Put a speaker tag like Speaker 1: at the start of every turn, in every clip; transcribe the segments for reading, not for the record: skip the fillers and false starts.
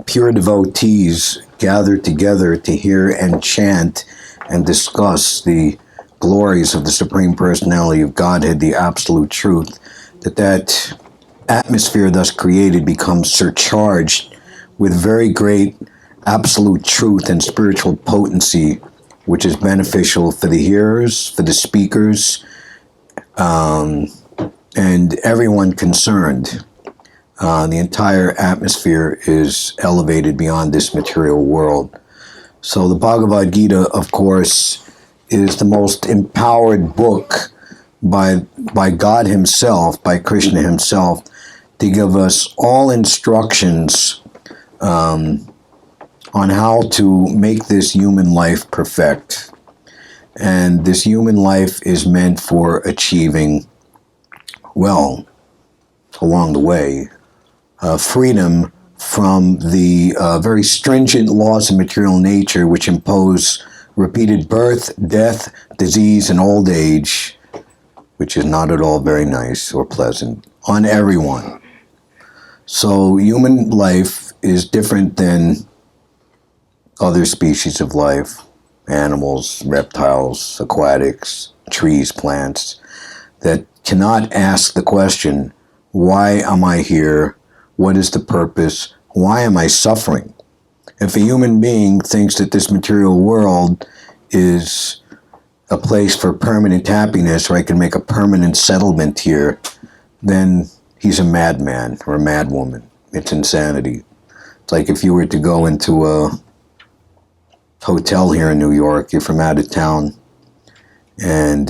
Speaker 1: pure devotees gather together to hear and chant and discuss the glories of the Supreme Personality of Godhead, the Absolute Truth, that atmosphere thus created becomes surcharged with very great absolute truth and spiritual potency, which is beneficial for the hearers, for the speakers, and everyone concerned. The entire atmosphere is elevated beyond this material world. So the Bhagavad-gita, of course, is the most empowered book by God himself, by Krishna himself, to give us all instructions on how to make this human life perfect. And this human life is meant for achieving, well, along the way, freedom from the very stringent laws of material nature which impose repeated birth, death, disease, and old age, which is not at all very nice or pleasant, on everyone. So human life is different than other species of life, animals, reptiles, aquatics, trees, plants, that cannot ask the question, why am I here? What is the purpose? Why am I suffering? If a human being thinks that this material world is a place for permanent happiness, or I can make a permanent settlement here, then he's a madman or a madwoman. It's insanity. It's like if you were to go into a hotel here in New York, you're from out of town, and,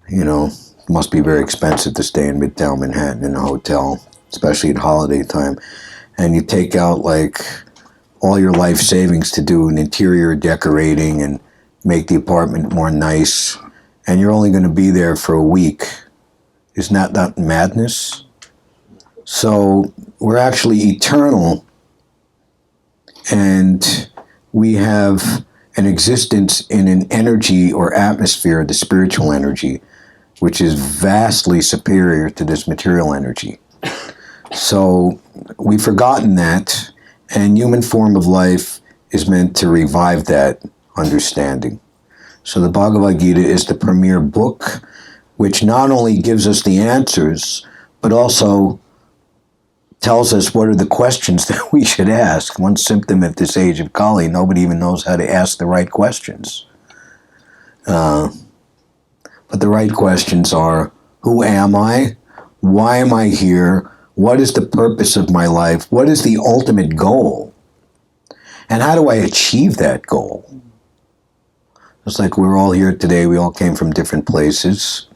Speaker 1: you know, it must be very expensive to stay in Midtown Manhattan in a hotel, especially at holiday time, and you take out like all your life savings to do an interior decorating and make the apartment more nice, and you're only going to be there for a week. Isn't that madness? So we're actually eternal, and we have an existence in an energy or atmosphere, the spiritual energy, which is vastly superior to this material energy. So we've forgotten that, and human form of life is meant to revive that understanding. So the Bhagavad-gita is the premier book, which not only gives us the answers, but also tells us what are the questions that we should ask. One symptom at this age of Kali, nobody even knows how to ask the right questions. But the right questions are, who am I? Why am I here? What is the purpose of my life? What is the ultimate goal? And how do I achieve that goal? It's like we're all here today. We all came from different places.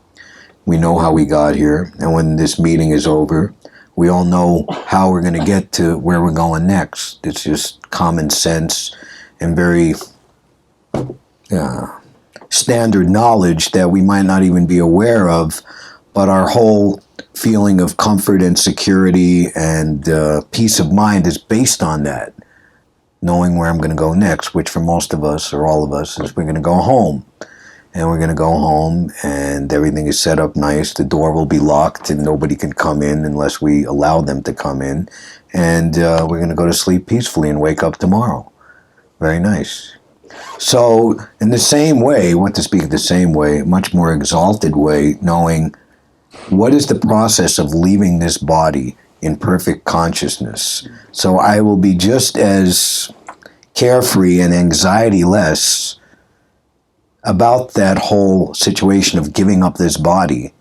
Speaker 1: We know how we got here. And when this meeting is over, we all know how we're going to get to where we're going next. It's just common sense and very standard knowledge that we might not even be aware of, but our whole feeling of comfort and security and peace of mind is based on that, knowing where I'm going to go next, which for most of us, or all of us, is we're going to go home. And we're going to go home, and everything is set up nice. The door will be locked, and nobody can come in unless we allow them to come in. And we're going to go to sleep peacefully and wake up tomorrow. Very nice. So in the same way, what to speak the same way, much more exalted way, knowing what is the process of leaving this body in perfect consciousness. So I will be just as carefree and anxiety-less about that whole situation of giving up this body,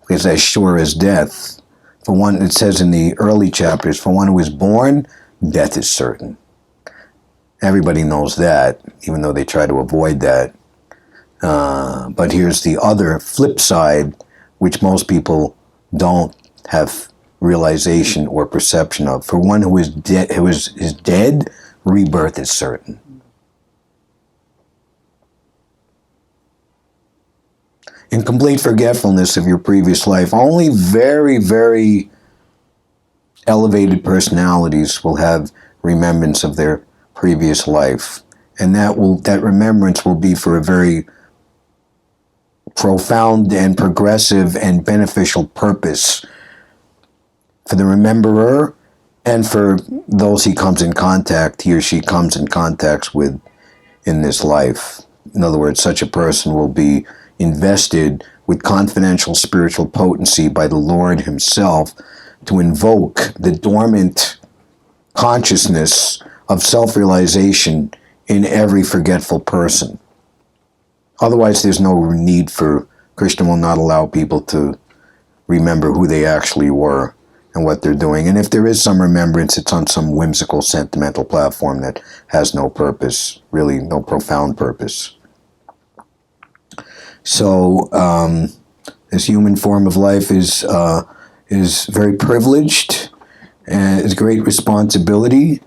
Speaker 1: because as sure as death, for one, it says in the early chapters, for one who is born, death is certain. Everybody knows that, even though they try to avoid that. But here's the other flip side, which most people don't have realization or perception of. For one who is dead, rebirth is certain. In complete forgetfulness of your previous life, only very, very elevated personalities will have remembrance of their previous life. And that remembrance will be for a very profound and progressive and beneficial purpose for the rememberer and for those he or she comes in contact with in this life. In other words, such a person will be invested with confidential spiritual potency by the Lord himself to invoke the dormant consciousness of self-realization in every forgetful person. Otherwise, there's no need for, Krishna will not allow people to remember who they actually were and what they're doing. And if there is some remembrance, it's on some whimsical, sentimental platform that has no purpose, really no profound purpose. So this human form of life is very privileged and is great responsibility.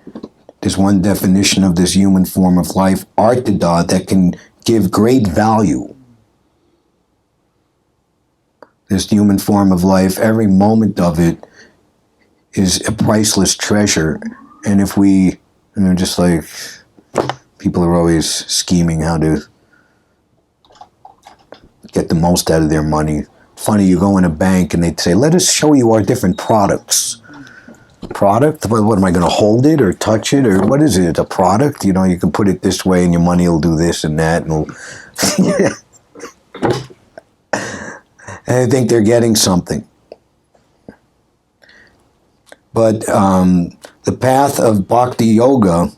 Speaker 1: There's one definition of this human form of life, artada, that can give great value. This human form of life, every moment of it is a priceless treasure. And if we, just like people are always scheming how to get the most out of their money. Funny, you go in a bank and they say, let us show you our different products. Product? What am I going to hold it or touch it? Or what is it? A product? You can put it this way and your money will do this and that. And I think they're getting something. But the path of bhakti yoga,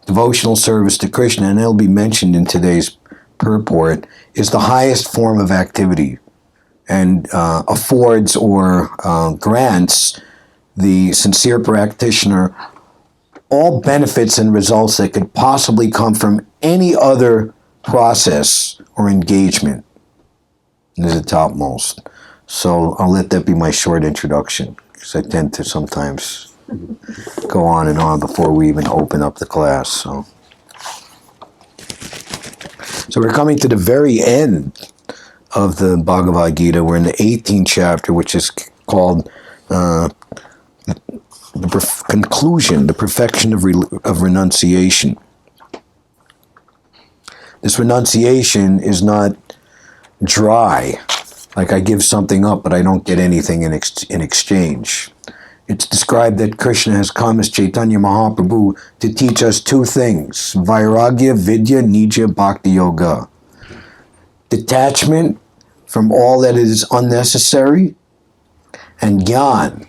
Speaker 1: devotional service to Krishna, and it'll be mentioned in today's purport, is the highest form of activity and affords or grants the sincere practitioner all benefits and results that could possibly come from any other process or engagement. It is the topmost. So I'll let that be my short introduction, because I tend to sometimes go on and on before we even open up the class. So we're coming to the very end of the Bhagavad-gita. We're in the 18th chapter, which is called conclusion, the perfection of renunciation. This renunciation is not dry, like I give something up but I don't get anything in exchange. It's described that Krishna has come as Chaitanya Mahaprabhu to teach us two things: Vairagya, Vidya, Nija, Bhakti Yoga. Detachment from all that is unnecessary, and Gyan,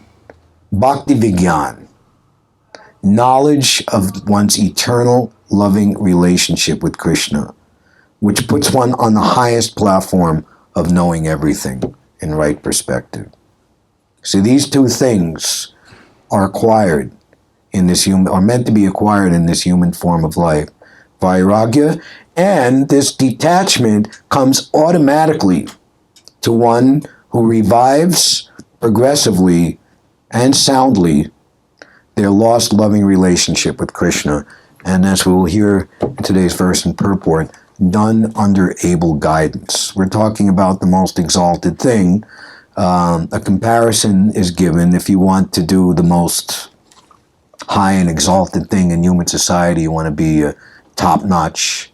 Speaker 1: Bhakti Vigyan, knowledge of one's eternal loving relationship with Krishna, which puts one on the highest platform of knowing everything in right perspective. So these two things are acquired in this are meant to be acquired in this human form of life. Vairagya, and this detachment comes automatically to one who revives progressively and soundly their lost loving relationship with Krishna. And as we will hear in today's verse and purport, done under able guidance. We're talking about the most exalted thing. A comparison is given. If you want to do the most high and exalted thing in human society, you want to be a top-notch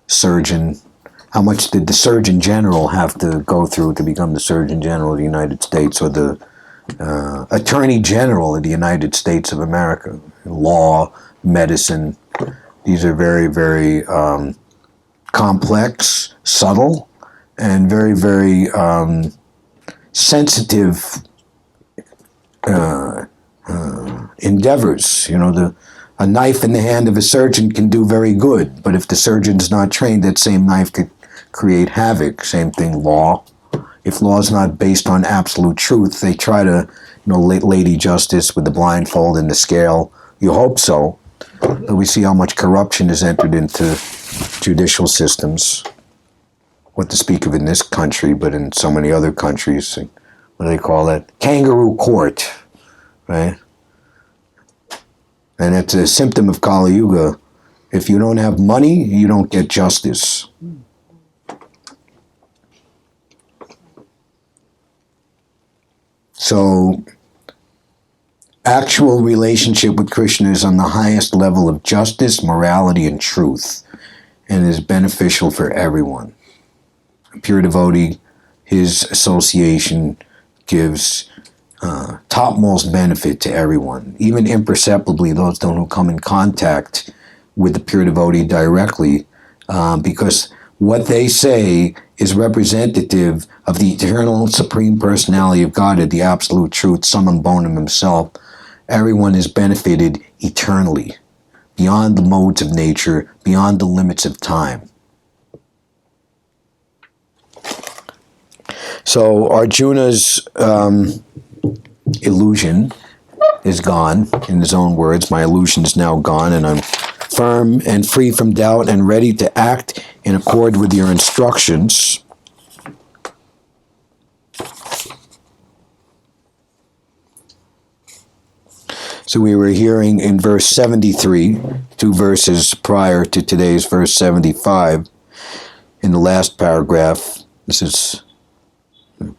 Speaker 1: surgeon. How much did the Surgeon General have to go through to become the Surgeon General of the United States, or the Attorney General of the United States of America? Law, medicine, these are very, very complex, subtle, and very, very sensitive endeavors. A knife in the hand of a surgeon can do very good, but if the surgeon's not trained, that same knife could create havoc. Same thing, law. If law is not based on absolute truth, they try to, Lady Justice with the blindfold and the scale. You hope so, but we see how much corruption is entered into judicial systems. What to speak of in this country, but in so many other countries. What do they call that? Kangaroo court, right? And it's a symptom of Kali Yuga. If you don't have money, you don't get justice. So, actual relationship with Krishna is on the highest level of justice, morality, and truth, and is beneficial for everyone. A pure devotee, his association gives topmost benefit to everyone, even imperceptibly, those who come in contact with the pure devotee directly, because what they say is representative of the eternal supreme personality of God, the absolute truth, summum bonum himself. Everyone is benefited eternally, beyond the modes of nature, beyond the limits of time. So Arjuna's illusion is gone. In his own words, my illusion is now gone, and I'm firm and free from doubt and ready to act in accord with your instructions. So we were hearing in verse 73, 2 verses prior to today's verse 75, in the last paragraph. This is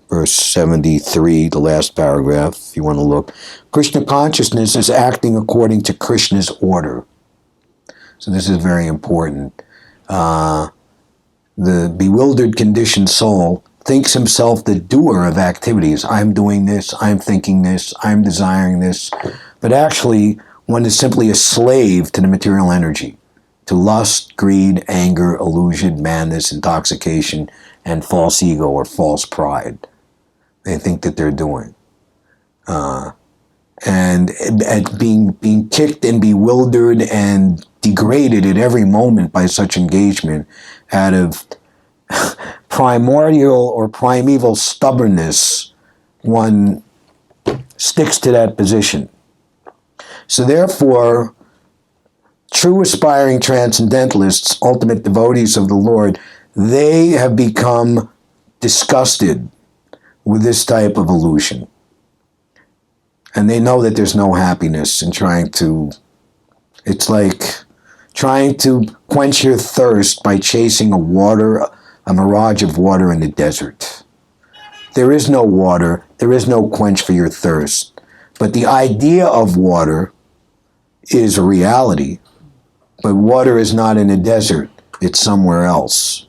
Speaker 1: verse 73, the last paragraph, if you want to look. Krishna consciousness is acting according to Krishna's order. So this is very important. The bewildered conditioned soul thinks himself the doer of activities. I'm doing this, I'm thinking this, I'm desiring this. But actually, one is simply a slave to the material energy, to lust, greed, anger, illusion, madness, intoxication, and false ego or false pride. They think that they're doing. And being kicked and bewildered and degraded at every moment by such engagement out of primordial or primeval stubbornness, one sticks to that position. So therefore, true aspiring transcendentalists, ultimate devotees of the Lord, they have become disgusted with this type of illusion. And they know that there's no happiness in it's like trying to quench your thirst by chasing a mirage of water in the desert. There is no water, there is no quench for your thirst. But the idea of water is a reality. But water is not in a desert, it's somewhere else.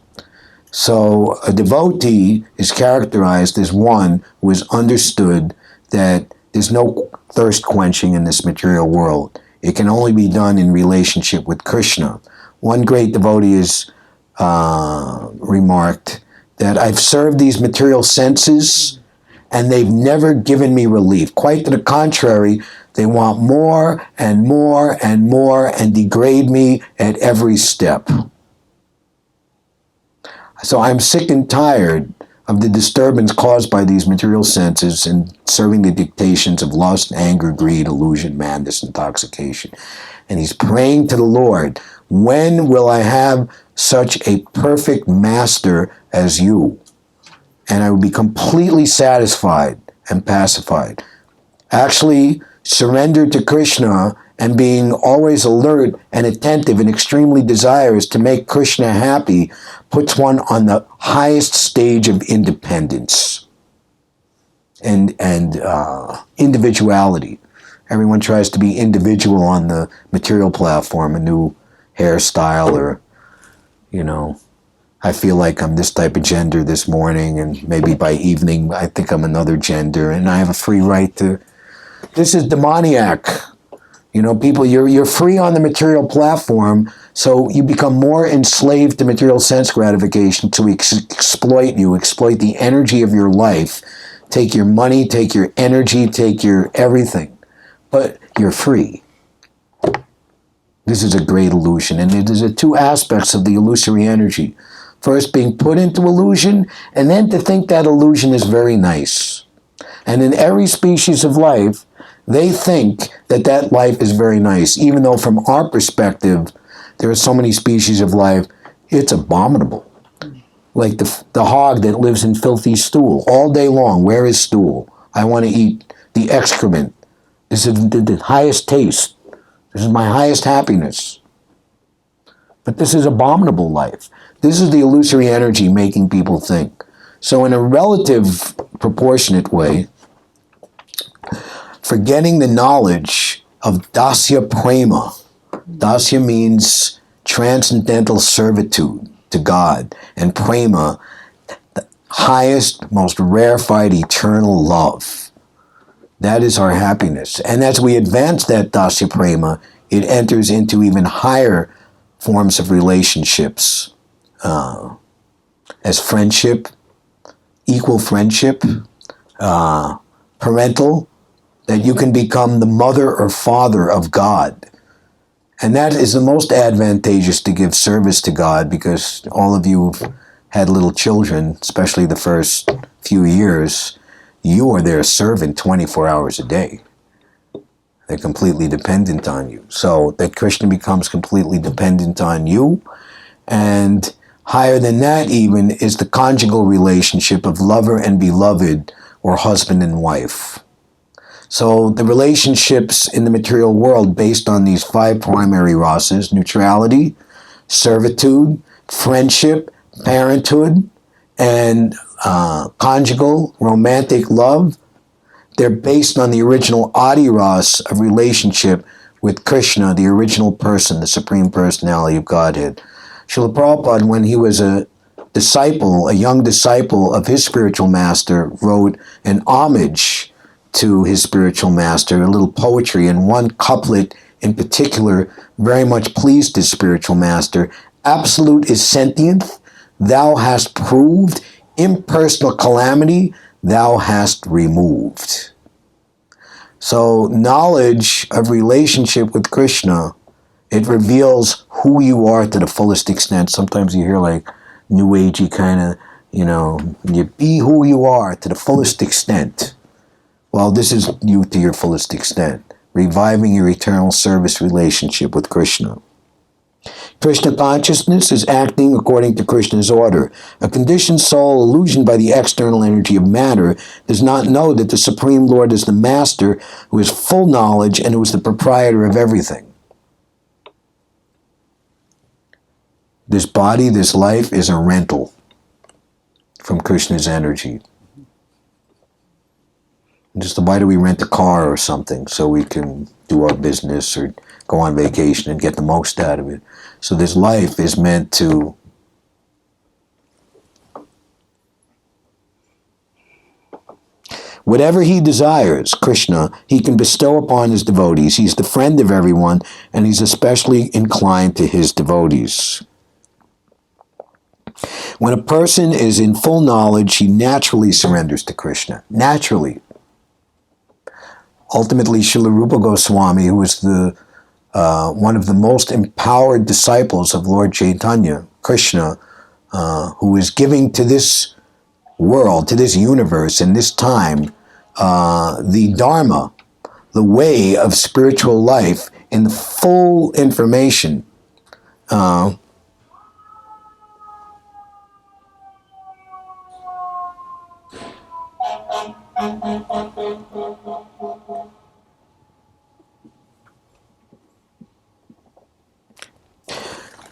Speaker 1: So a devotee is characterized as one who has understood that there's no thirst quenching in this material world. It can only be done in relationship with Krishna. One great devotee has remarked that I've served these material senses and they've never given me relief. Quite to the contrary, they want more and more and more and degrade me at every step. So I'm sick and tired of the disturbance caused by these material senses and serving the dictations of lust, anger, greed, illusion, madness, intoxication. And he's praying to the Lord, when will I have such a perfect master as you? And I will be completely satisfied and pacified. Actually, surrender to Krishna and being always alert and attentive and extremely desirous to make Krishna happy puts one on the highest stage of independence and individuality. Everyone tries to be individual on the material platform, a new hairstyle or, I feel like I'm this type of gender this morning and maybe by evening I think I'm another gender and I have a free right to... This is demoniac. People, you're free on the material platform, so you become more enslaved to material sense gratification to exploit you, exploit the energy of your life, take your money, take your energy, take your everything. But you're free. This is a great illusion, and there's two aspects of the illusory energy. First, being put into illusion, and then to think that illusion is very nice. And in every species of life, they think that life is very nice, even though from our perspective, there are so many species of life, it's abominable. Like the hog that lives in filthy stool all day long. Where is stool? I want to eat the excrement. This is the highest taste. This is my highest happiness. But this is abominable life. This is the illusory energy making people think. So in a relative proportionate way, forgetting the knowledge of dasya prema. Dasya means transcendental servitude to God, and prema, the highest, most rarefied, eternal love. That is our happiness. And as we advance that dasya prema, it enters into even higher forms of relationships, as friendship, equal friendship, parental, that you can become the mother or father of God. And that is the most advantageous to give service to God, because all of you have had little children, especially the first few years, you are their servant 24 hours a day. They're completely dependent on you. So that Krishna becomes completely dependent on you. And higher than that even is the conjugal relationship of lover and beloved, or husband and wife. So the relationships in the material world based on these 5 primary rasas: neutrality, servitude, friendship, parenthood, and conjugal, romantic love, they're based on the original Adi Ras of relationship with Krishna, the original person, the Supreme Personality of Godhead. Srila Prabhupada, when he was a disciple, a young disciple of his spiritual master, wrote an homage to his spiritual master, a little poetry, and one couplet in particular very much pleased his spiritual master. Absolute is sentient, thou hast proved; impersonal calamity, thou hast removed. So knowledge of relationship with Krishna, it reveals who you are to the fullest extent. Sometimes you hear like new agey kind of, you be who you are to the fullest extent. Well, this is you to your fullest extent, reviving your eternal service relationship with Krishna. Krishna consciousness is acting according to Krishna's order. A conditioned soul, illusioned by the external energy of matter, does not know that the Supreme Lord is the Master, who is full knowledge and who is the proprietor of everything. This body, this life, is a rental from Krishna's energy. Just why do we rent a car or something? So we can do our business or go on vacation and get the most out of it. So this life is meant to whatever he desires, Krishna, he can bestow upon his devotees. He's the friend of everyone, and he's especially inclined to his devotees. When a person is in full knowledge, he naturally surrenders to Krishna. Naturally. Ultimately, Srila Rupa Goswami, who was one of the most empowered disciples of Lord Chaitanya, Krishna, who is giving to this world, to this universe, in this time, the Dharma, the way of spiritual life in the full information.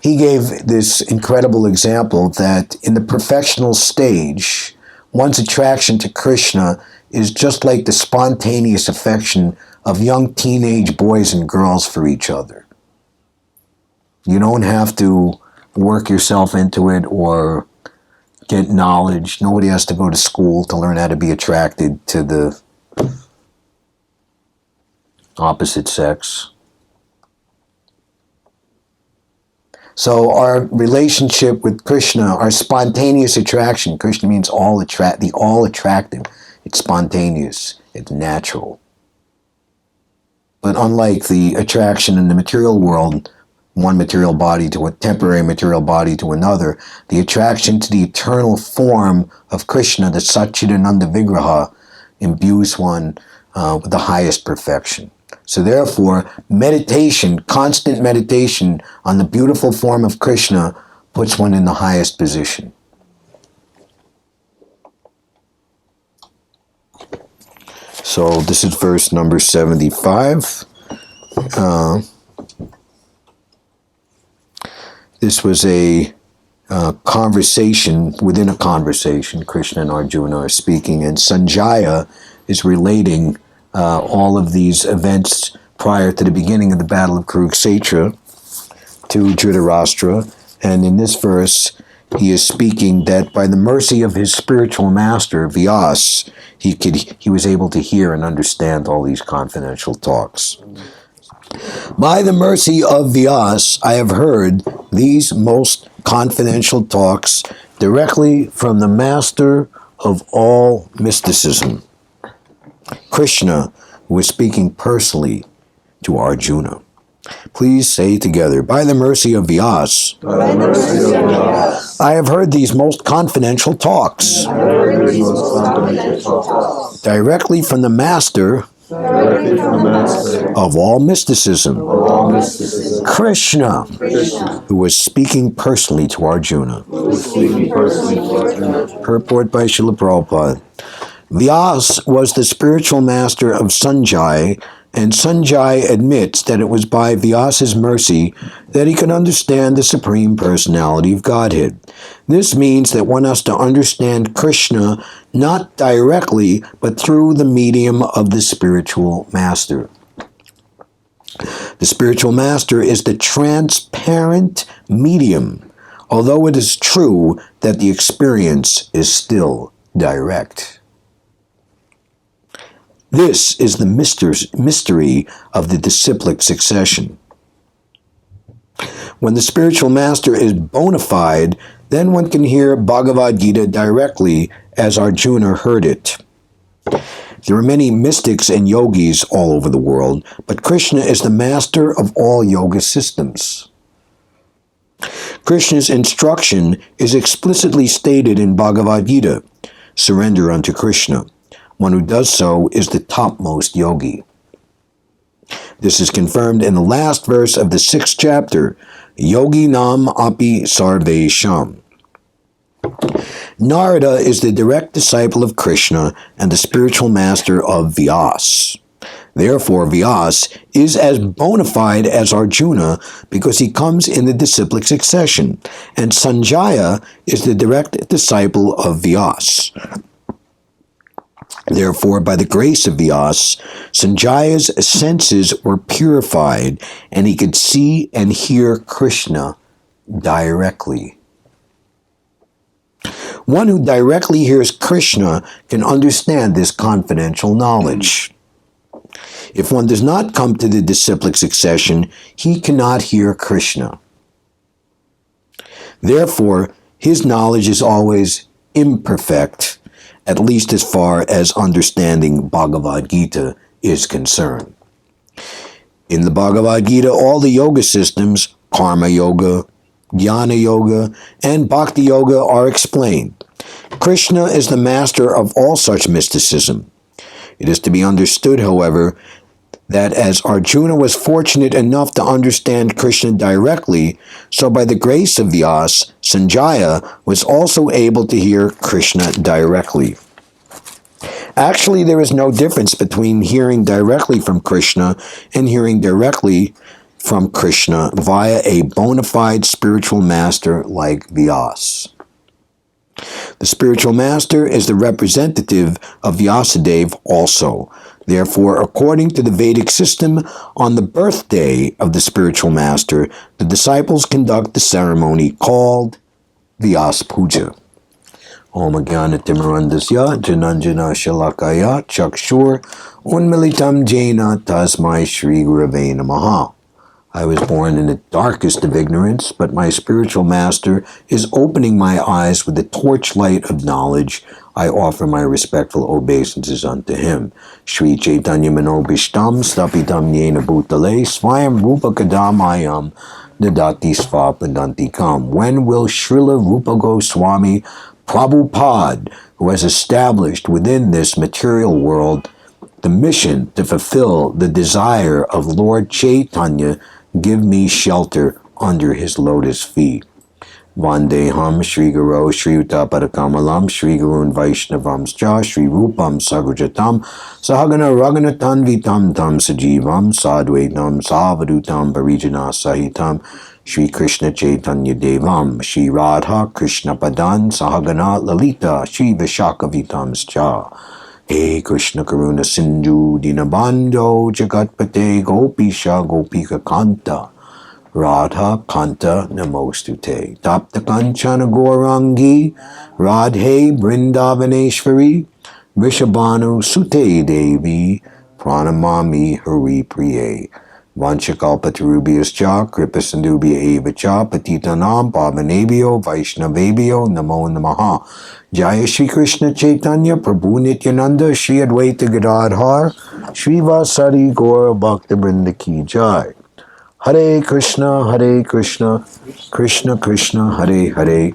Speaker 1: He gave this incredible example that in the perfectional stage, one's attraction to Krishna is just like the spontaneous affection of young teenage boys and girls for each other. You don't have to work yourself into it or get knowledge. Nobody has to go to school to learn how to be attracted to the opposite sex. So our relationship with Krishna, our spontaneous attraction, Krishna means all attractive. It's spontaneous. It's natural. But unlike the attraction in the material world, one material body to a temporary material body to another, the attraction to the eternal form of Krishna, the Satchidananda Vigraha, imbues one with the highest perfection. So therefore, meditation, constant meditation on the beautiful form of Krishna puts one in the highest position. So this is verse number 75. This was a conversation within a conversation. Krishna and Arjuna are speaking, and Sanjaya is relating all of these events prior to the beginning of the Battle of Kurukshetra to Dhritarashtra. And in this verse, he is speaking that by the mercy of his spiritual master, Vyas, he was able to hear and understand all these confidential talks. By the mercy of Vyas, I have heard these most confidential talks directly from the master of all mysticism, Krishna, who is speaking personally to Arjuna. Please say together, by the mercy of Vyas, I have heard these most confidential talks directly from the master of all mysticism, Krishna, who was speaking personally to Arjuna. Purport by Srila Prabhupada. Vyas was the spiritual master of Sanjay, and Sanjay admits that it was by Vyas's mercy that he could understand the Supreme Personality of Godhead. This means that one has to understand Krishna not directly, but through the medium of the spiritual master. The spiritual master is the transparent medium, although it is true that the experience is still direct. This is the mystery of the disciplic succession. When the spiritual master is bona fide, then one can hear Bhagavad-gita directly as Arjuna heard it. There are many mystics and yogis all over the world, but Krishna is the master of all yoga systems. Krishna's instruction is explicitly stated in Bhagavad-gita, surrender unto Krishna. One who does so is the topmost yogi. This is confirmed in the last verse of the 6th chapter, Yogi Nam Api Sarvesham. Narada is the direct disciple of Krishna and the spiritual master of Vyas. Therefore, Vyas is as bona fide as Arjuna because he comes in the disciplic succession, and Sanjaya is the direct disciple of Vyas. Therefore, by the grace of Vyas, Sanjaya's senses were purified, and he could see and hear Krishna directly. One who directly hears Krishna can understand this confidential knowledge. If one does not come to the disciplic succession, he cannot hear Krishna. Therefore, his knowledge is always imperfect, at least as far as understanding Bhagavad-gita is concerned. In the Bhagavad-gita, all the yoga systems, karma yoga, jnana yoga, and bhakti yoga are explained. Krishna is the master of all such mysticism. It is to be understood, however, that as Arjuna was fortunate enough to understand Krishna directly, so by the grace of Vyas, Sanjaya was also able to hear Krishna directly. Actually, there is no difference between hearing directly from Krishna and hearing directly from Krishna via a bona fide spiritual master like Vyas. The spiritual master is the representative of Vyasadeva also. Therefore, according to the Vedic system, on the birthday of the spiritual master, the disciples conduct the ceremony called Vyas Puja. Om Jnana-timirandasya Jananjana Shalakaya Chakshur Unmilitam Jena Tasmai Shri Gurave Namaha. I was born in the darkest of ignorance, but my spiritual master is opening my eyes with the torchlight of knowledge. I offer my respectful obeisances unto him. Shri Chaitanya Manobishtam Stapitam Yena Bhutale Swayam Rupa Kadamayam Dadati Svapadantikam. When will Srila Rupa Goswami Prabhupada, who has established within this material world the mission to fulfill the desire of Lord Chaitanya, give me shelter under his lotus feet? Vandeham Shri Guru Shri Utapadakamalam Shri Gurun Vaishnavamscha Shri Rupam Sagrajatam Sahagana Raghunathan Vitam Tam Sajivam Sadvaitam Savadutam Parijana Sahitam Shri Krishna Chaitanya Devam Shri Radha Krishna Padan Sahagana Lalita Shri Vishaka Vitamscha. Hey Krishna Karuna Sindhu Dinabando Jagatpate Gopisha Gopika Kanta Radha Kanta Namostute. Tapta Kanchana Gaurangi Radhe Brindavaneshwari Vishabhanu Sute Devi Pranamami Hari Priye. Vanchakalpatarubhyascha Kripasindubhya eva cha Patitanam Pavanebhyo Vaishnavebhyo Namo Namaha. Jaya Shri Krishna Chaitanya Prabhu Nityananda Shri Advaita Gadadhar Shri Vasari Gaura Bhakta Vrinda Ki Jai. Hare Krishna, Krishna Krishna, Hare Hare,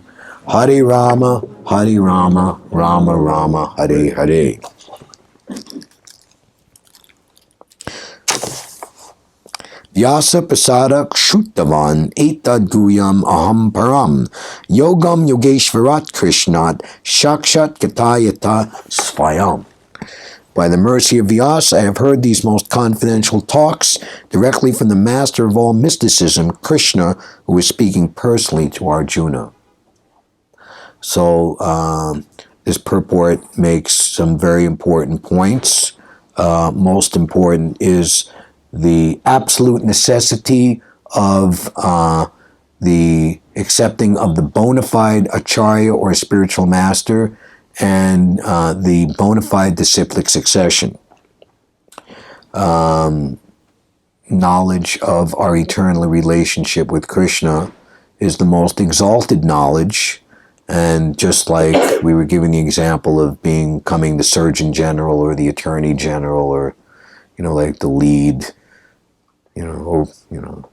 Speaker 1: Hare Rama, Rama Rama, Hare Hare. Vyasa Prasada Kshuttavan Etad Guyam Aham Param Yogam Yogeshvarat Krishnat Shakshat Katayata Svayam. By the mercy of Vyasa, I have heard these most confidential talks directly from the master of all mysticism, Krishna, who is speaking personally to Arjuna. So this purport makes some very important points. Most important is the absolute necessity of the accepting of the bona fide acharya or spiritual master and the bona fide disciplic succession. Knowledge of our eternal relationship with Krishna is the most exalted knowledge, and just like we were given the example of becoming the Surgeon General or the Attorney General or, like the lead, the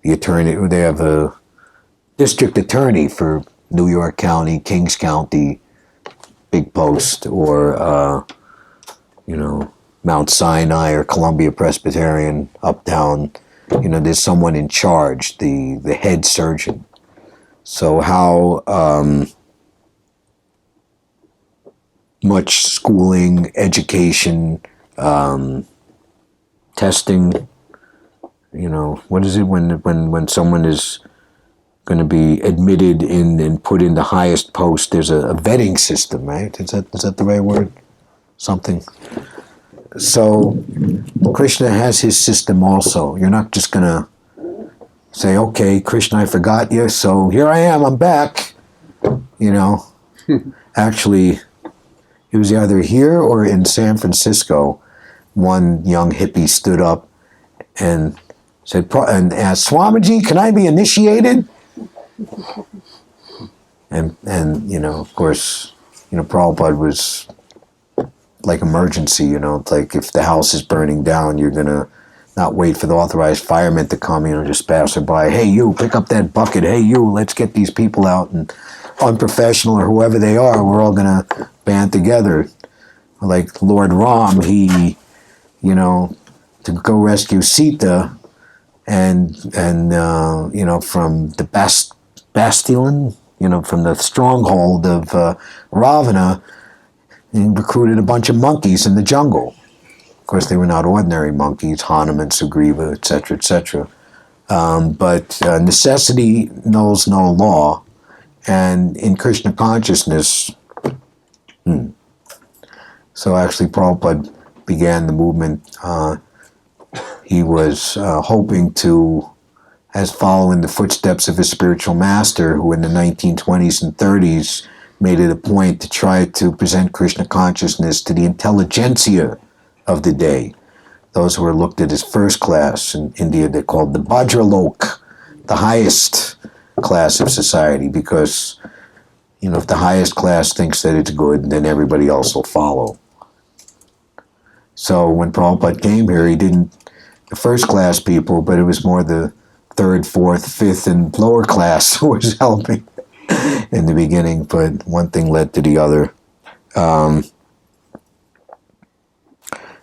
Speaker 1: attorney, they have a district attorney for New York County, Kings County, big post, or, Mount Sinai or Columbia Presbyterian, uptown, there's someone in charge, the head surgeon. So how much schooling, education, testing, what is it when someone is going to be admitted in and put in the highest post, there's a vetting system, right? Is that the right word? Something. So Krishna has his system also. You're not just going to say, okay, Krishna, I forgot you, so here I am, I'm back. Actually, it was either here or in San Francisco, one young hippie stood up and said, and asked, Swamiji, can I be initiated? And of course, Prabhupada was like emergency, like if the house is burning down, you're going to not wait for the authorized firemen to come, just pass her by. Hey, you, pick up that bucket. Hey, you, let's get these people out. And unprofessional or whoever they are, we're all going to band together. Like Lord Ram, he, to go rescue Sita and from the bastion, from the stronghold of Ravana, he recruited a bunch of monkeys in the jungle. Of course, they were not ordinary monkeys, Hanuman, Sugriva, etc., etc. But necessity knows no law, and in Krishna consciousness, so actually Prabhupada began the movement. He was hoping to, as following the footsteps of his spiritual master, who in the 1920s and 30s made it a point to try to present Krishna consciousness to the intelligentsia of the day. Those who were looked at as first class. In India, they're called the Bajralok, the highest class of society, because, if the highest class thinks that it's good, then everybody else will follow. So when Prabhupada came here, he didn't, the first class people, but it was more the third, fourth, fifth, and lower class who was helping in the beginning, but one thing led to the other.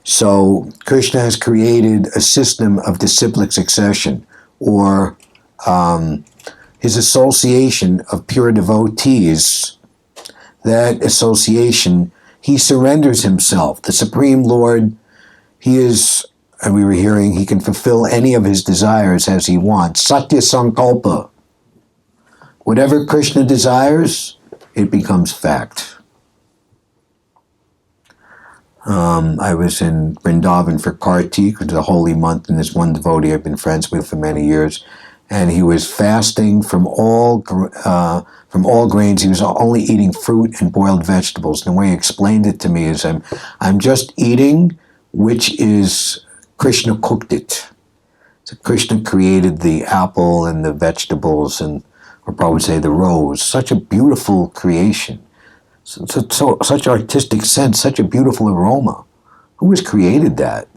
Speaker 1: So Krishna has created a system of disciplic succession, or his association of pure devotees. That association, he surrenders himself. The Supreme Lord, he is, and we were hearing, he can fulfill any of his desires as he wants. Satya Sankalpa. Whatever Krishna desires, it becomes fact. I was in Vrindavan for Kartik, which is a holy month, and this one devotee I've been friends with for many years. and he was fasting from all grains. He was only eating fruit and boiled vegetables. And the way he explained it to me is, I'm just eating, which is Krishna cooked it. So Krishna created the apple and the vegetables, and or probably say the rose. Such a beautiful creation, such artistic sense, such a beautiful aroma. Who has created that?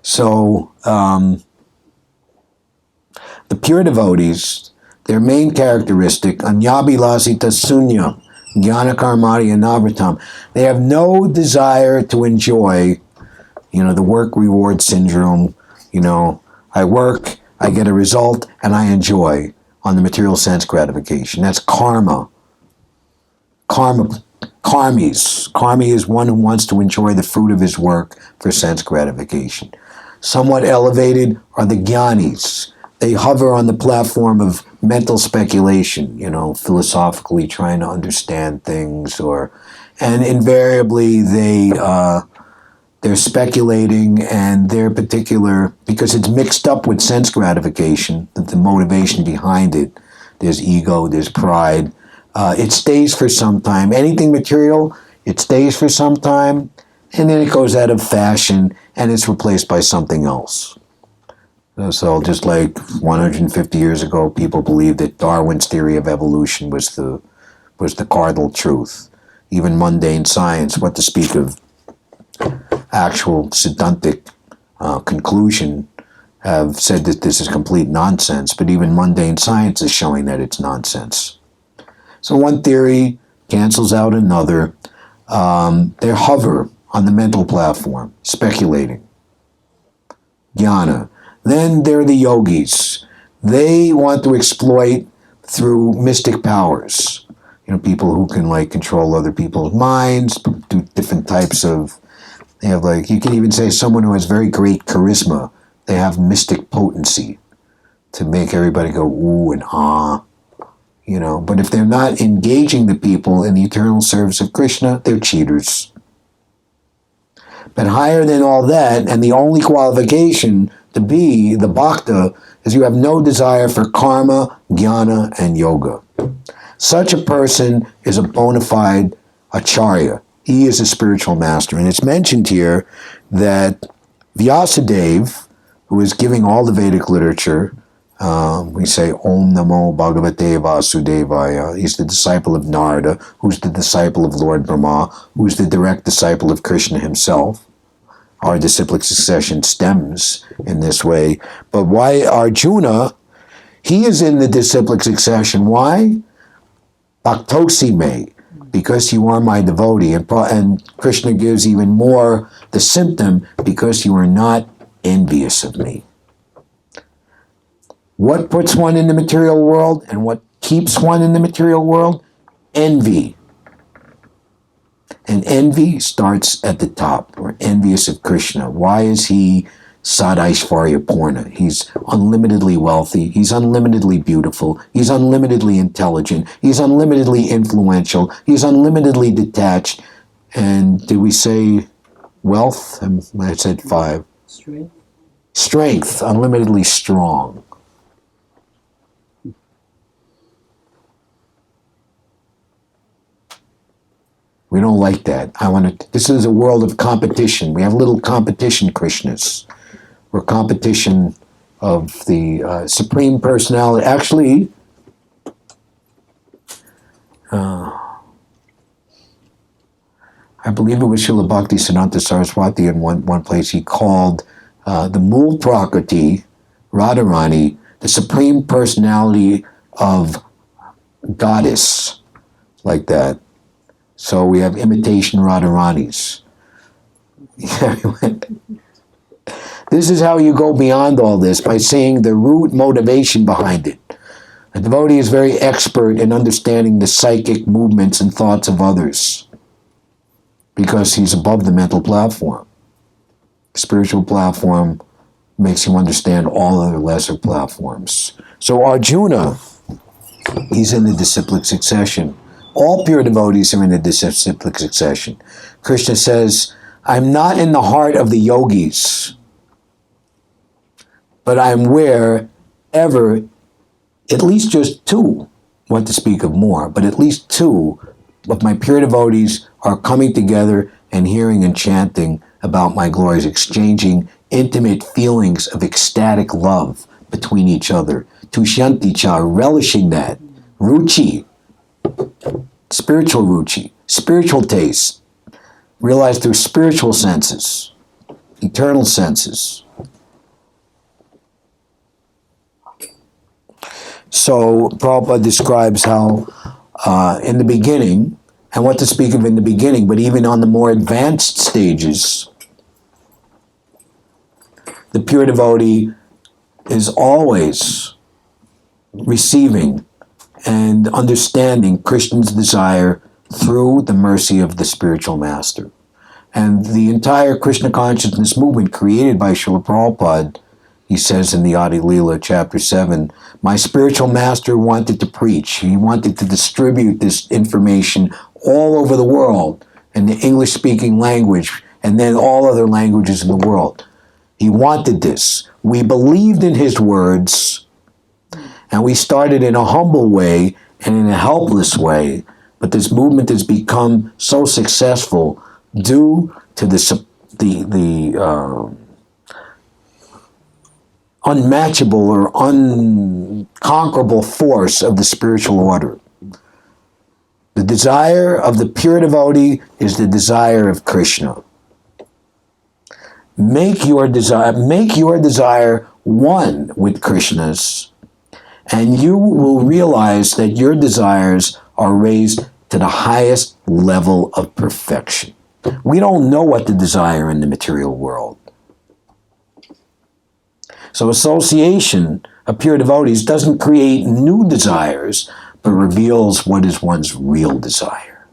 Speaker 1: So the pure devotees, their main characteristic, anyabilasita sunya, jnana karmati anavritam, they have no desire to enjoy, the work reward syndrome. I work, I get a result, and I enjoy on the material sense gratification. That's karma. Karmis. Karmi is one who wants to enjoy the fruit of his work for sense gratification. Somewhat elevated are the jnanis. They hover on the platform of mental speculation, philosophically trying to understand things, and invariably they're speculating, and their particular, because it's mixed up with sense gratification, the motivation behind it. There's ego, there's pride. It stays for some time. Anything material, it stays for some time, and then it goes out of fashion, and it's replaced by something else. So just like 150 years ago, people believed that Darwin's theory of evolution was the cardinal truth. Even mundane science, what to speak of actual Siddhantic conclusion, have said that this is complete nonsense, but even mundane science is showing that it's nonsense. So one theory cancels out another. They hover on the mental platform, speculating. Jnana. Then there are the yogis. They want to exploit through mystic powers. People who can control other people's minds, do different types of, they have you can even say someone who has very great charisma. They have mystic potency to make everybody go ooh and ah. But if they're not engaging the people in the eternal service of Krishna, they're cheaters. But higher than all that, and the only qualification to be the bhakta, is you have no desire for karma, jnana, and yoga. Such a person is a bona fide acharya. He is a spiritual master. And it's mentioned here that Vyasadeva, who is giving all the Vedic literature, we say Om Namo Bhagavate Vasudevaya. He's the disciple of Narada, who's the disciple of Lord Brahma, who's the direct disciple of Krishna himself. Our disciplic succession stems in this way. But why Arjuna, he is in the disciplic succession. Why? Bhaktosi me, because you are my devotee. And Krishna gives even more the symptom, because you are not envious of me. What puts one in the material world and what keeps one in the material world? Envy. And envy starts at the top. We're envious of Krishna. Why is he Sadaishvarya Purna? He's unlimitedly wealthy. He's unlimitedly beautiful. He's unlimitedly intelligent. He's unlimitedly influential. He's unlimitedly detached. And did we say wealth? I said 5. Strength. Unlimitedly strong. We don't like that. This is a world of competition. We have little competition Krishnas. We're competition of the Supreme Personality. Actually, I believe it was Srila Bhakti Siddhanta Saraswati in one place. He called the Mool Prakriti, Radharani, the Supreme Personality of Goddess, like that. So we have imitation Radharanis. This is how you go beyond all this, by seeing the root motivation behind it. A devotee is very expert in understanding the psychic movements and thoughts of others, because he's above the mental platform. The spiritual platform makes you understand all other lesser platforms. So Arjuna, he's in the disciplic succession. All pure devotees are in the disciplic succession. Krishna says, I'm not in the heart of the yogis. but I'm wherever at least just two, what to speak of more, but at least two of my pure devotees are coming together and hearing and chanting about my glories, exchanging intimate feelings of ecstatic love between each other. Tushyanti cha, relishing that. Ruchi, spiritual ruchi, spiritual taste, realized through spiritual senses, eternal senses. So Prabhupada describes how in the beginning, and what to speak of in the beginning, but even on the more advanced stages, the pure devotee is always receiving and understanding Krishna's desire through the mercy of the spiritual master. And the entire Krishna consciousness movement created by Srila Prabhupada, he says in the Adi Leela, chapter 7, my spiritual master wanted to preach. He wanted to distribute this information all over the world in the English-speaking language and then all other languages in the world. He wanted this. We believed in his words, and we started in a humble way and in a helpless way, but this movement has become so successful due to the unmatchable or unconquerable force of the spiritual order. The desire of the pure devotee is the desire of Krishna. Make your desire one with Krishna's, and you will realize that your desires are raised to the highest level of perfection. We don't know what to desire in the material world. So association of pure devotees doesn't create new desires, but reveals what is one's real desire.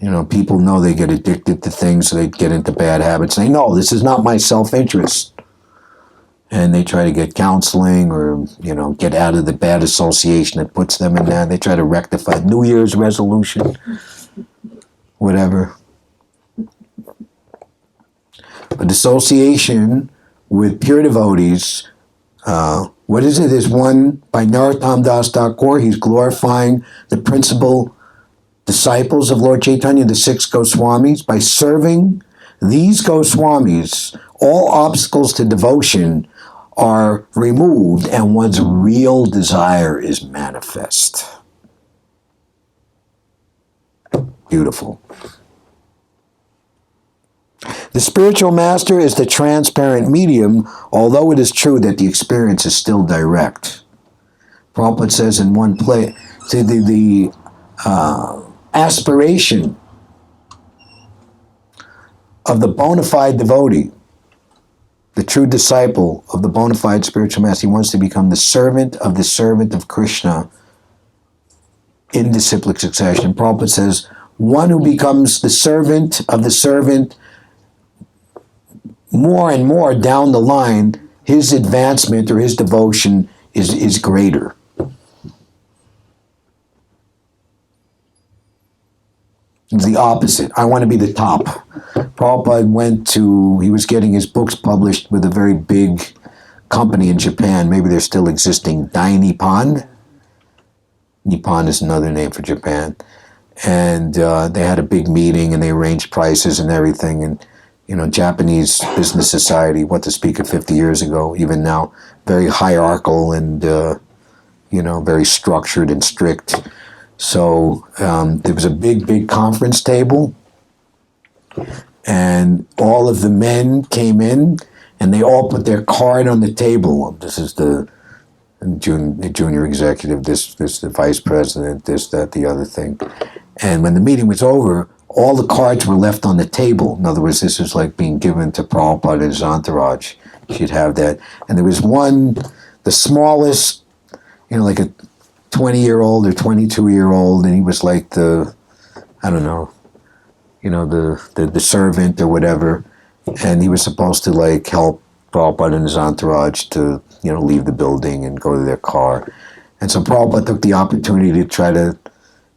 Speaker 1: You know, people know they get addicted to things, so they get into bad habits. They know this is not my self-interest. And they try to get counseling or, get out of the bad association that puts them in that. They try to rectify New Year's resolution, whatever. But association with pure devotees, what is it? There's one by Narottam Das Thakur. He's glorifying the principal disciples of Lord Chaitanya, the 6 Goswamis. By serving these Goswamis, all obstacles to devotion are removed and one's real desire is manifest. Beautiful. The spiritual master is the transparent medium, although it is true that the experience is still direct. Prabhupada says in one place, the aspiration of the bona fide devotee, the true disciple of the bona fide spiritual master, he wants to become the servant of Krishna in disciplic succession. Prabhupada says, one who becomes the servant of the servant, more and more down the line, his advancement or his devotion is greater. It's the opposite. I want to be the top. Prabhupada he was getting his books published with a very big company in Japan. Maybe they're still existing, Dai Nippon. Nippon is another name for Japan. And they had a big meeting and they arranged prices and everything. And, Japanese business society, what to speak of 50 years ago, even now, very hierarchical and, very structured and strict. So there was a big conference table, and all of the men came in, and they all put their card on the table. This is the junior executive, this the vice president, this, that, the other thing. And when the meeting was over, all the cards were left on the table. In other words, this was like being given to Prabhupada and his entourage. She'd have that. And there was one, the smallest, like a 20-year-old or 22-year-old, and he was like the servant or whatever, and he was supposed to help Prabhupada and his entourage to leave the building and go to their car. And so Prabhupada took the opportunity to try to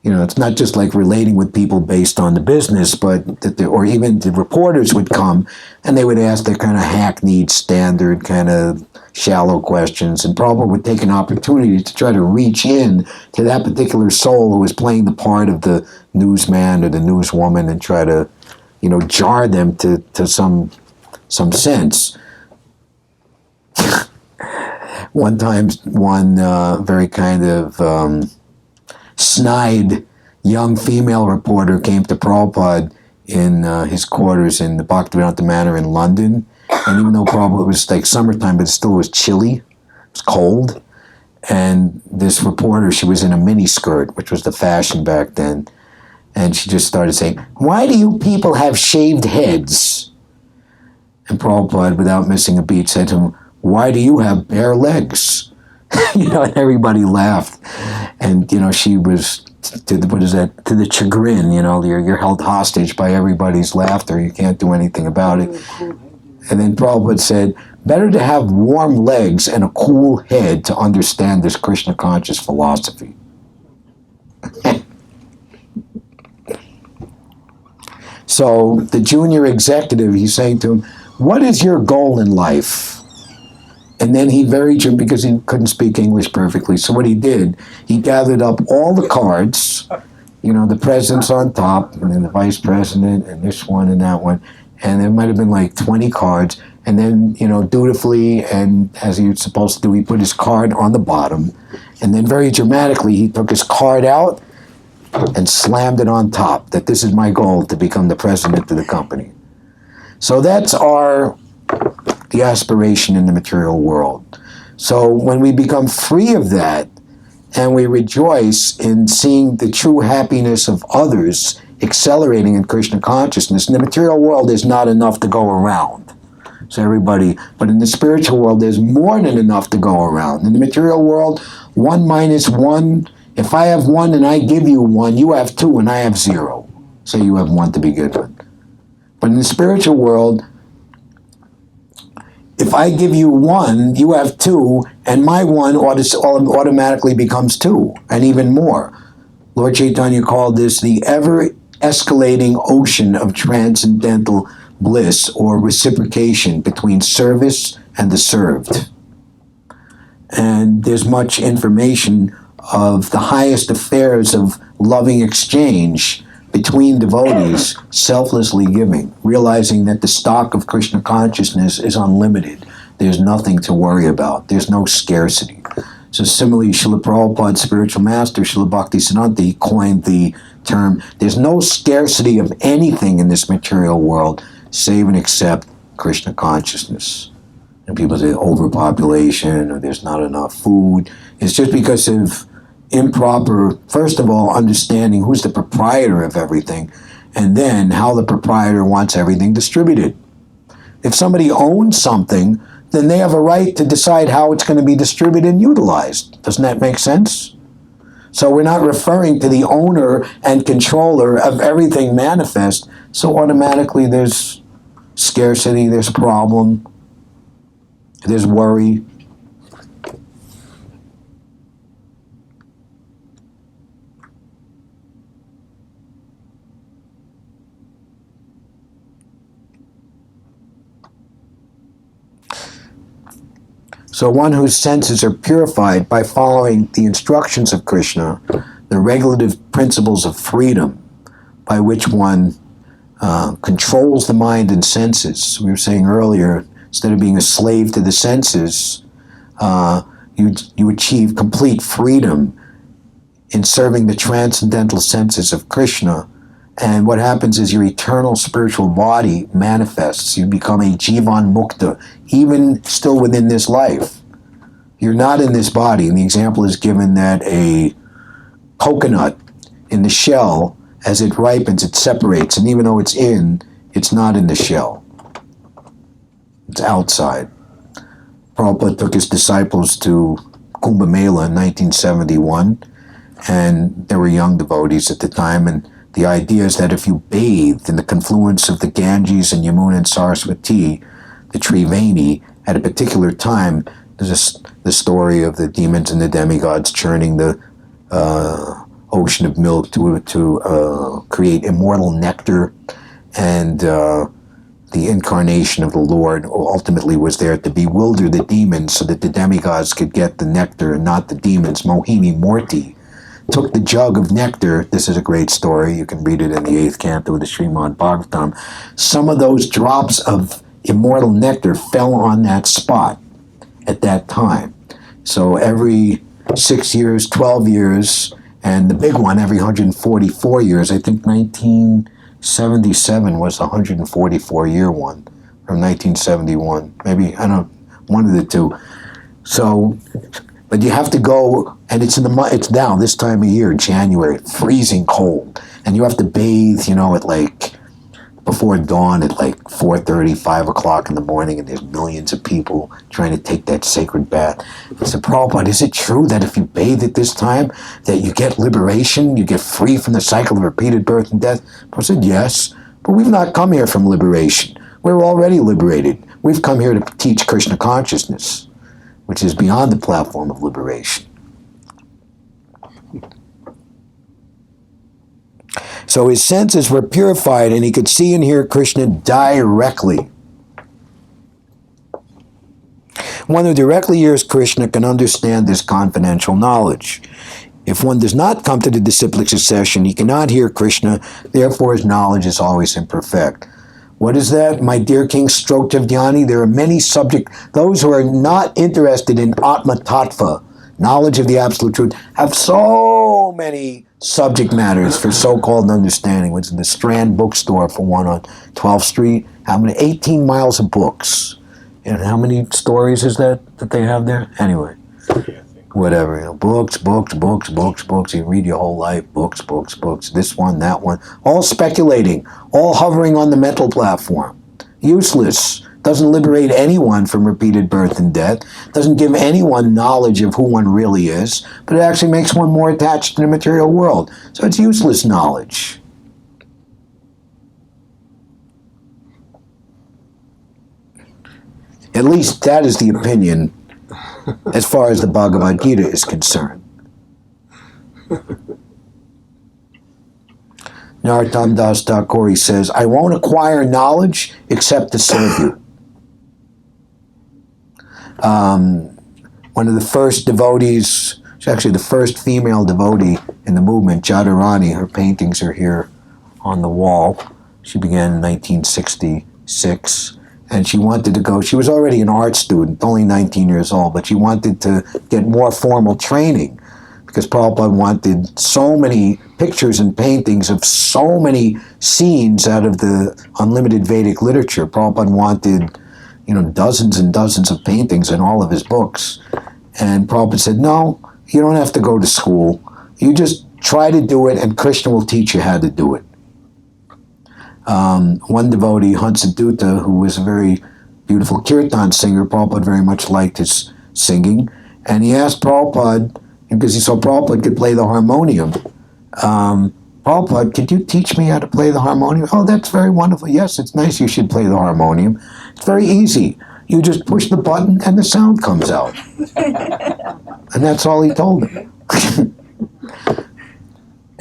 Speaker 1: It's not just like relating with people based on the business, but or even the reporters would come and they would ask their kind of hackneyed, standard, kind of shallow questions, and Prabhupada would take an opportunity to try to reach in to that particular soul who was playing the part of the newsman or the newswoman and try to, jar them to some sense. One time, one very kind of snide young female reporter came to Prabhupada in his quarters in the Bhagavad-gita Manor in London. And even though Prabhupada, it was like summertime, but it still was chilly, it was cold. And this reporter, she was in a mini skirt, which was the fashion back then. And she just started saying, "Why do you people have shaved heads?" And Prabhupada, without missing a beat, said to him, "Why do you have bare legs?" And everybody laughed. And, she was, to the chagrin, you're held hostage by everybody's laughter. You can't do anything about it. And then Prabhupada said, better to have warm legs and a cool head to understand this Krishna conscious philosophy. So the junior executive, he's saying to him, what is your goal in life? And then because he couldn't speak English perfectly, so what he did, he gathered up all the cards, the president's on top, and then the vice president, and this one and that one, and there might have been like 20 cards, and then, dutifully, and as he was supposed to do, he put his card on the bottom, and then very dramatically, he took his card out and slammed it on top, that this is my goal, to become the president of the company. So that's the aspiration in the material world. So when we become free of that, and we rejoice in seeing the true happiness of others accelerating in Krishna consciousness, in the material world there's not enough to go around. So but in the spiritual world there's more than enough to go around. In the material world, 1 minus 1, if I have 1 and I give you 1, you have 2 and I have 0. So you have 1 to begin with. But in the spiritual world, if I give you 1, you have 2, and my 1 automatically becomes 2, and even more. Lord Chaitanya called this the ever-escalating ocean of transcendental bliss, or reciprocation between service and the served. And there's much information of the highest affairs of loving exchange between devotees, selflessly giving, realizing that the stock of Krishna consciousness is unlimited. There's nothing to worry about. There's no scarcity. So similarly, Srila Prabhupada's spiritual master, Srila Bhaktisiddhanta, coined the term, there's no scarcity of anything in this material world save and except Krishna consciousness. And people say overpopulation, or there's not enough food. It's just because of improper, first of all, understanding who's the proprietor of everything, and then how the proprietor wants everything distributed. If somebody owns something, then they have a right to decide how it's going to be distributed and utilized. Doesn't that make sense? So we're not referring to the owner and controller of everything manifest, so automatically there's scarcity, there's problem, there's worry. So one whose senses are purified by following the instructions of Krishna, the regulative principles of freedom by which one controls the mind and senses. We were saying earlier, instead of being a slave to the senses, you achieve complete freedom in serving the transcendental senses of Krishna. And what happens is your eternal spiritual body manifests. You become a Jivan Mukta, even still within this life. You're not in this body. And the example is given that a coconut in the shell, as it ripens, it separates. And even though it's not in the shell. It's outside. Prabhupada took his disciples to Kumbh Mela in 1971. And there were young devotees at the time. And the idea is that if you bathed in the confluence of the Ganges and Yamuna and Saraswati, the Triveni, at a particular time, there's the story of the demons and the demigods churning the ocean of milk to create immortal nectar, and the incarnation of the Lord ultimately was there to bewilder the demons so that the demigods could get the nectar and not the demons. Mohini Morti took the jug of nectar. This is a great story. You can read it in the 8th canto of the Srimad Bhagavatam. Some of those drops of immortal nectar fell on that spot at that time. So every 6 years, 12 years, and the big one every 144 years. I think 1977 was the 144-year one, from 1971. Maybe, I don't know, one of the two. So, but you have to go, and it's now, this time of year, January, freezing cold. And you have to bathe, at like, before dawn at like 4:30, 5 o'clock in the morning, and there's millions of people trying to take that sacred bath. I said, Prabhupada, is it true that if you bathe at this time, that you get liberation, you get free from the cycle of repeated birth and death? I said, yes, but we've not come here from liberation. We're already liberated. We've come here to teach Krishna consciousness, which is beyond the platform of liberation. So his senses were purified and he could see and hear Krishna directly. One who directly hears Krishna can understand this confidential knowledge. If one does not come to the disciplic succession, he cannot hear Krishna, therefore his knowledge is always imperfect. What is that, my dear King Stroktivdyani? There are many those who are not interested in Atma Tattva, knowledge of the absolute truth, have so many subject matters for so-called understanding. What's in the Strand bookstore for one on 12th Street? How many? 18 miles of books. And how many stories is that they have there? Anyway, whatever. Books. You read your whole life. Books. This one, that one. All speculating. All hovering on the mental platform. Useless. Doesn't liberate anyone from repeated birth and death, doesn't give anyone knowledge of who one really is, but it actually makes one more attached to the material world. So it's useless knowledge. At least that is the opinion as far as the Bhagavad-gita is concerned. Narottam Das Thakur says, I won't acquire knowledge except to serve you. One of the first devotees, she's actually the first female devotee in the movement, Jadharani, her paintings are here on the wall. She began in 1966, and she wanted to go, she was already an art student, only 19 years old, but she wanted to get more formal training because Prabhupada wanted so many pictures and paintings of so many scenes out of the unlimited Vedic literature. Prabhupada wanted dozens and dozens of paintings in all of his books. And Prabhupada said, no, you don't have to go to school. You just try to do it and Krishna will teach you how to do it. One devotee, Hansadutta, who was a very beautiful kirtan singer, Prabhupada very much liked his singing. And he asked Prabhupada, because he saw Prabhupada could play the harmonium, Prabhupada, could you teach me how to play the harmonium? Oh, that's very wonderful. Yes, it's nice you should play the harmonium. It's very easy. You just push the button and the sound comes out. And that's all he told him.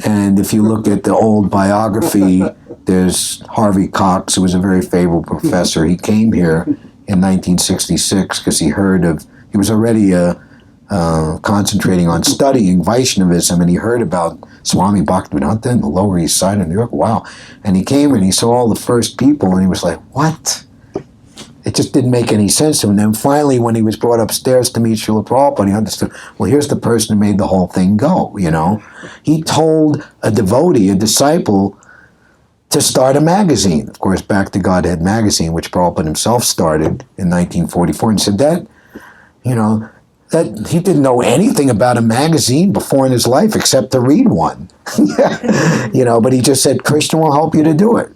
Speaker 1: And if you look at the old biography, there's Harvey Cox, who was a very favorable professor. He came here in 1966 because he was already concentrating on studying Vaishnavism, and he heard about Swami Bhaktivedanta in the Lower East Side of New York. Wow. And he came and he saw all the first people, and he was like, what? It just didn't make any sense to him. And then finally, when he was brought upstairs to meet Srila Prabhupada, he understood, well, here's the person who made the whole thing go, He told a devotee, a disciple, to start a magazine. Of course, Back to Godhead magazine, which Prabhupada himself started in 1944, and said that he didn't know anything about a magazine before in his life except to read one. But he just said, Krishna will help you to do it.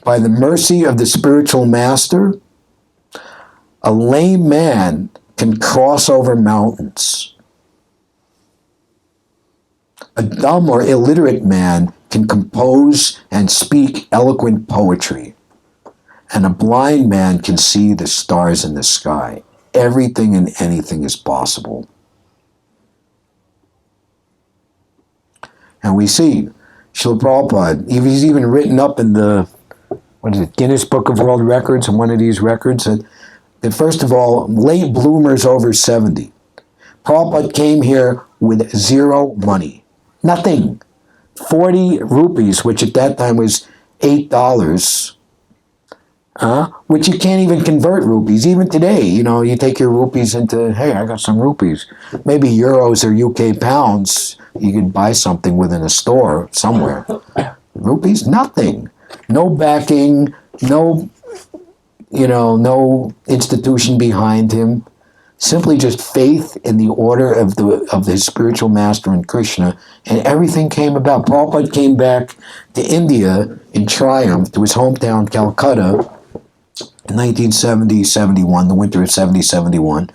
Speaker 1: By the mercy of the spiritual master, a lame man can cross over mountains. A dumb or illiterate man can compose and speak eloquent poetry. And a blind man can see the stars in the sky. everything and anything is possible. And we see Srila Prabhupada, he's even written up in the Guinness Book of World Records, and one of these records, that first of all, late bloomers over 70. Prabhupada came here with zero money. Nothing. 40 rupees, which at that time was $8, which you can't even convert rupees. Even today, you take your rupees into, hey, I got some rupees. Maybe euros or UK pounds, you could buy something within a store somewhere. Rupees, nothing. No backing, no institution behind him. Simply just faith in the order of his spiritual master in Krishna, and everything came about. Prabhupada came back to India in triumph to his hometown, Calcutta, in 1970-71, the winter of 70-71.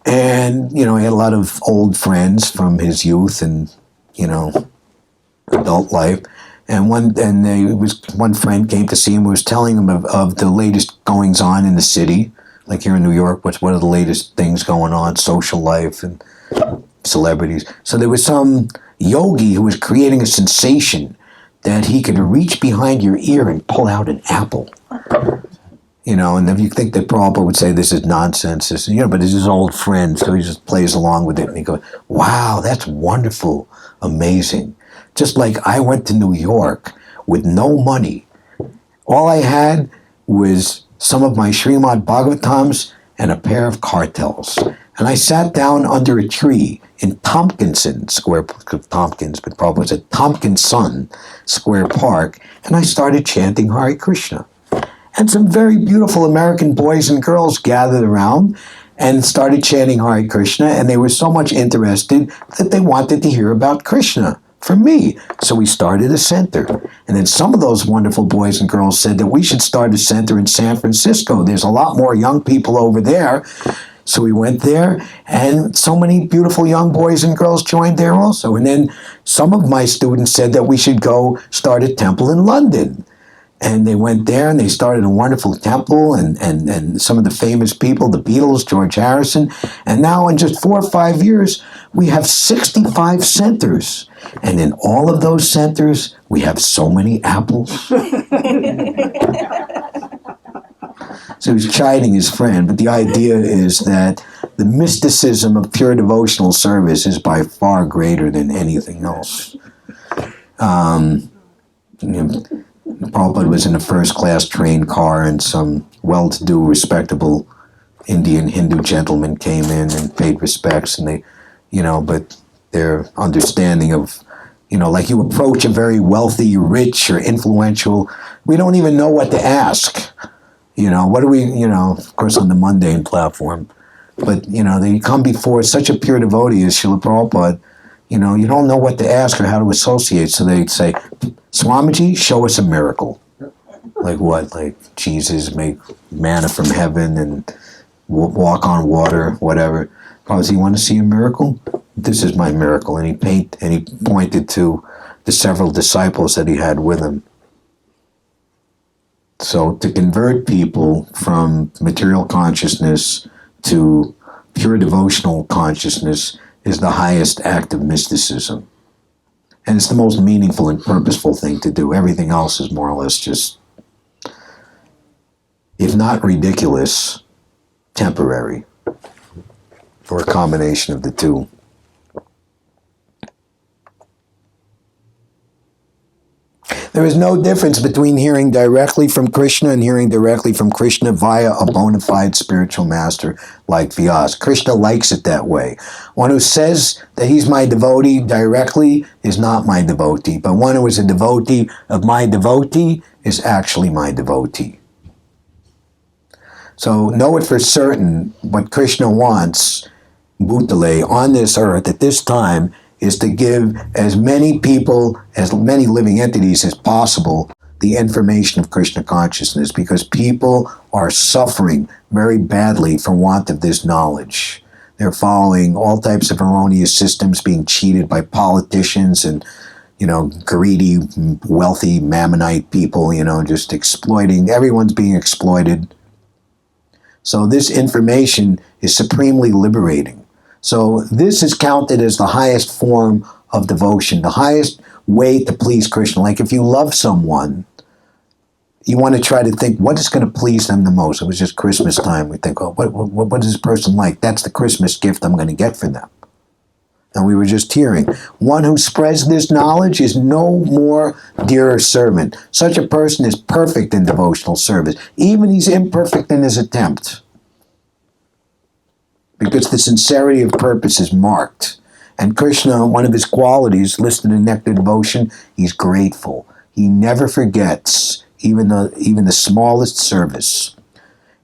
Speaker 1: And, he had a lot of old friends from his youth and, adult life. And one friend came to see him, who was telling him of the latest goings on in the city, like here in New York. What are the latest things going on, social life and celebrities. So there was some yogi who was creating a sensation that he could reach behind your ear and pull out an apple. And if you think that Prabhupada would say this is nonsense, but it's his old friend, so he just plays along with it, and he goes, wow, that's wonderful, amazing. Just like I went to New York with no money. All I had was some of my Srimad Bhagavatams and a pair of cartels. And I sat down under a tree in Tompkinson Square, Tompkins, but Prabhupada said Tompkinson Square Park, and I started chanting Hare Krishna. And some very beautiful American boys and girls gathered around and started chanting Hare Krishna, and they were so much interested that they wanted to hear about Krishna from me. So we started a center. And then some of those wonderful boys and girls said that we should start a center in San Francisco. There's a lot more young people over there. So we went there, and so many beautiful young boys and girls joined there also. And then some of my students said that we should go start a temple in London. And they went there and they started a wonderful temple, and some of the famous people, the Beatles, George Harrison. And now in just 4 or 5 years, we have 65 centers. And in all of those centers, we have so many apples. So he's chiding his friend, but the idea is that the mysticism of pure devotional service is by far greater than anything else. Prabhupada was in a first-class train car, and some well-to-do, respectable Indian Hindu gentlemen came in and paid respects, and they, but their understanding of, like you approach a very wealthy, rich, or influential, we don't even know what to ask. What do we, of course on the mundane platform, but, they come before such a pure devotee as Srila Prabhupada, you don't know what to ask or how to associate, so they'd say, Swamiji, show us a miracle. Like what? Like Jesus make manna from heaven and walk on water, whatever. Prabhupada, you want to see a miracle? This is my miracle. And he pointed to the several disciples that he had with him. So to convert people from material consciousness to pure devotional consciousness is the highest act of mysticism. And it's the most meaningful and purposeful thing to do. Everything else is more or less just, if not ridiculous, temporary, or a combination of the two. There is no difference between hearing directly from Krishna and hearing directly from Krishna via a bona fide spiritual master like Vyas. Krishna likes it that way. One who says that he's my devotee directly is not my devotee, but one who is a devotee of my devotee is actually my devotee. So know it for certain, what Krishna wants, Bhutale, on this earth at this time, is to give as many people, as many living entities as possible, the information of Krishna consciousness, because people are suffering very badly for want of this knowledge. They're following all types of erroneous systems, being cheated by politicians and, greedy, wealthy, Mammonite people, just exploiting. Everyone's being exploited. So this information is supremely liberating. So this is counted as the highest form of devotion, the highest way to please Krishna. Like if you love someone, you want to try to think, what is going to please them the most? It was just Christmas time. We think, oh, what is this person like? That's the Christmas gift I'm going to get for them. And we were just hearing, one who spreads this knowledge is no more dearer servant. Such a person is perfect in devotional service. Even he's imperfect in his attempt. Because the sincerity of purpose is marked. And Krishna, one of his qualities listed in Nectar Devotion, he's grateful. He never forgets even the smallest service.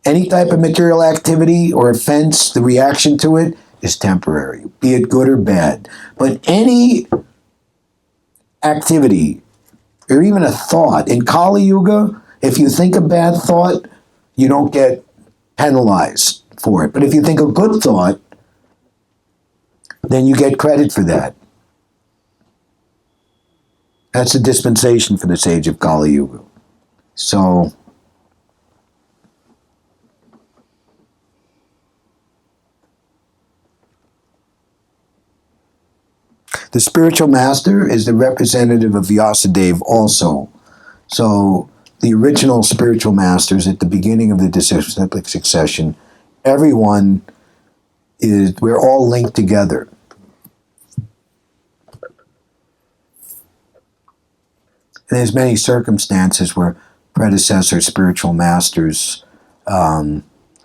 Speaker 1: Any type of material activity or offense, the reaction to it is temporary, be it good or bad. But any activity or even a thought, in Kali Yuga, if you think a bad thought, you don't get penalized for it. But if you think a good thought, then you get credit for that. That's a dispensation for this age of Kali Yuga. So, the spiritual master is the representative of Vyasadeva also. So, the original spiritual masters at the beginning of the disciplic succession, everyone we're all linked together. And there's many circumstances where predecessor spiritual masters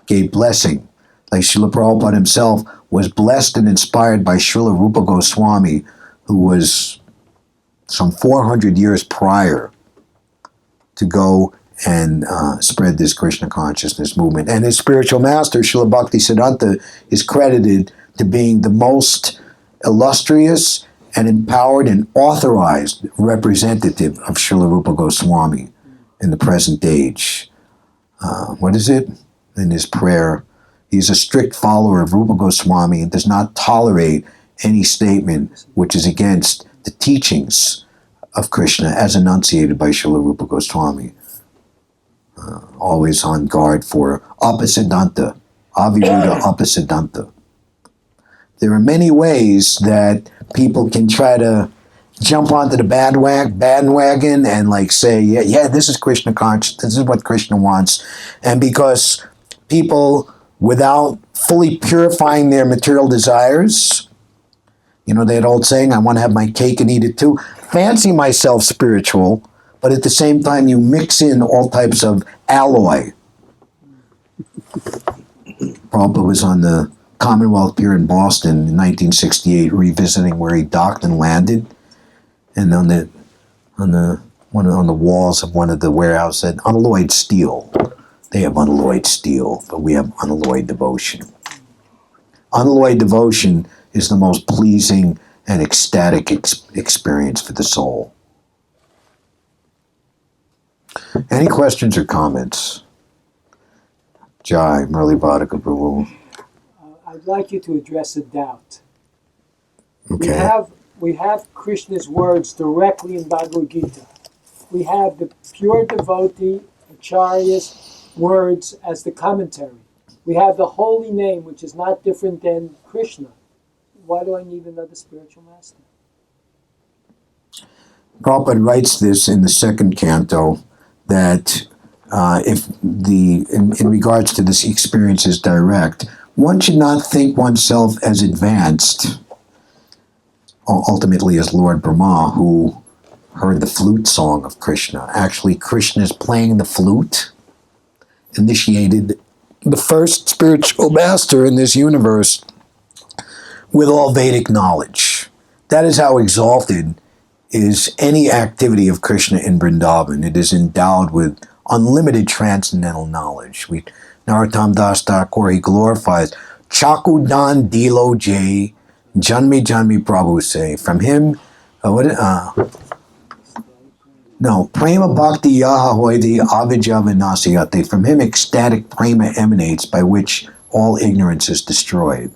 Speaker 1: gave blessing. Like Srila Prabhupada himself was blessed and inspired by Srila Rupa Goswami, who was some 400 years prior to go and spread this Krishna consciousness movement. And his spiritual master, Srila Bhaktisiddhanta, is credited to being the most illustrious and empowered and authorized representative of Srila Rupa Goswami in the present age. What is it? In his prayer, he's a strict follower of Rupa Goswami and does not tolerate any statement which is against the teachings of Krishna as enunciated by Srila Rupa Goswami. Always on guard for apasiddhanta, aviruddha apasiddhanta. There are many ways that people can try to jump onto the bandwagon and like say, yeah, this is Krishna conscious, this is what Krishna wants. And because people, without fully purifying their material desires, you know that old saying, I want to have my cake and eat it too, fancy myself spiritual, but at the same time you mix in all types of alloy. Prabhupada was on the Commonwealth Pier in Boston in 1968, revisiting where he docked and landed, and on the walls of one of the warehouses said unalloyed steel. They have unalloyed steel, but we have unalloyed devotion. Unalloyed devotion is the most pleasing and ecstatic experience for the soul. Any questions or comments? Jai, Murli Bhadaka Prabhu.
Speaker 2: I'd like you to address a doubt.
Speaker 1: Okay.
Speaker 2: We have Krishna's words directly in Bhagavad-gita. We have the pure devotee, Acharya's words as the commentary. We have the holy name, which is not different than Krishna. Why do I need another spiritual master?
Speaker 1: Prabhupada writes this in the second canto, that in regards to this experience is direct, one should not think oneself as advanced, ultimately as Lord Brahma, who heard the flute song of Krishna. Actually, Krishna's playing the flute initiated the first spiritual master in this universe with all Vedic knowledge. That is how exalted is any activity of Krishna in Vrindavan. It is endowed with unlimited transcendental knowledge. Narottam Das Thakur, he glorifies Chakudan Dilo Jay, Janmi Janmi Prabhu say. From him, Prema Bhakti Yaha Hoidi Avijja Vinasayate. From him ecstatic prema emanates by which all ignorance is destroyed.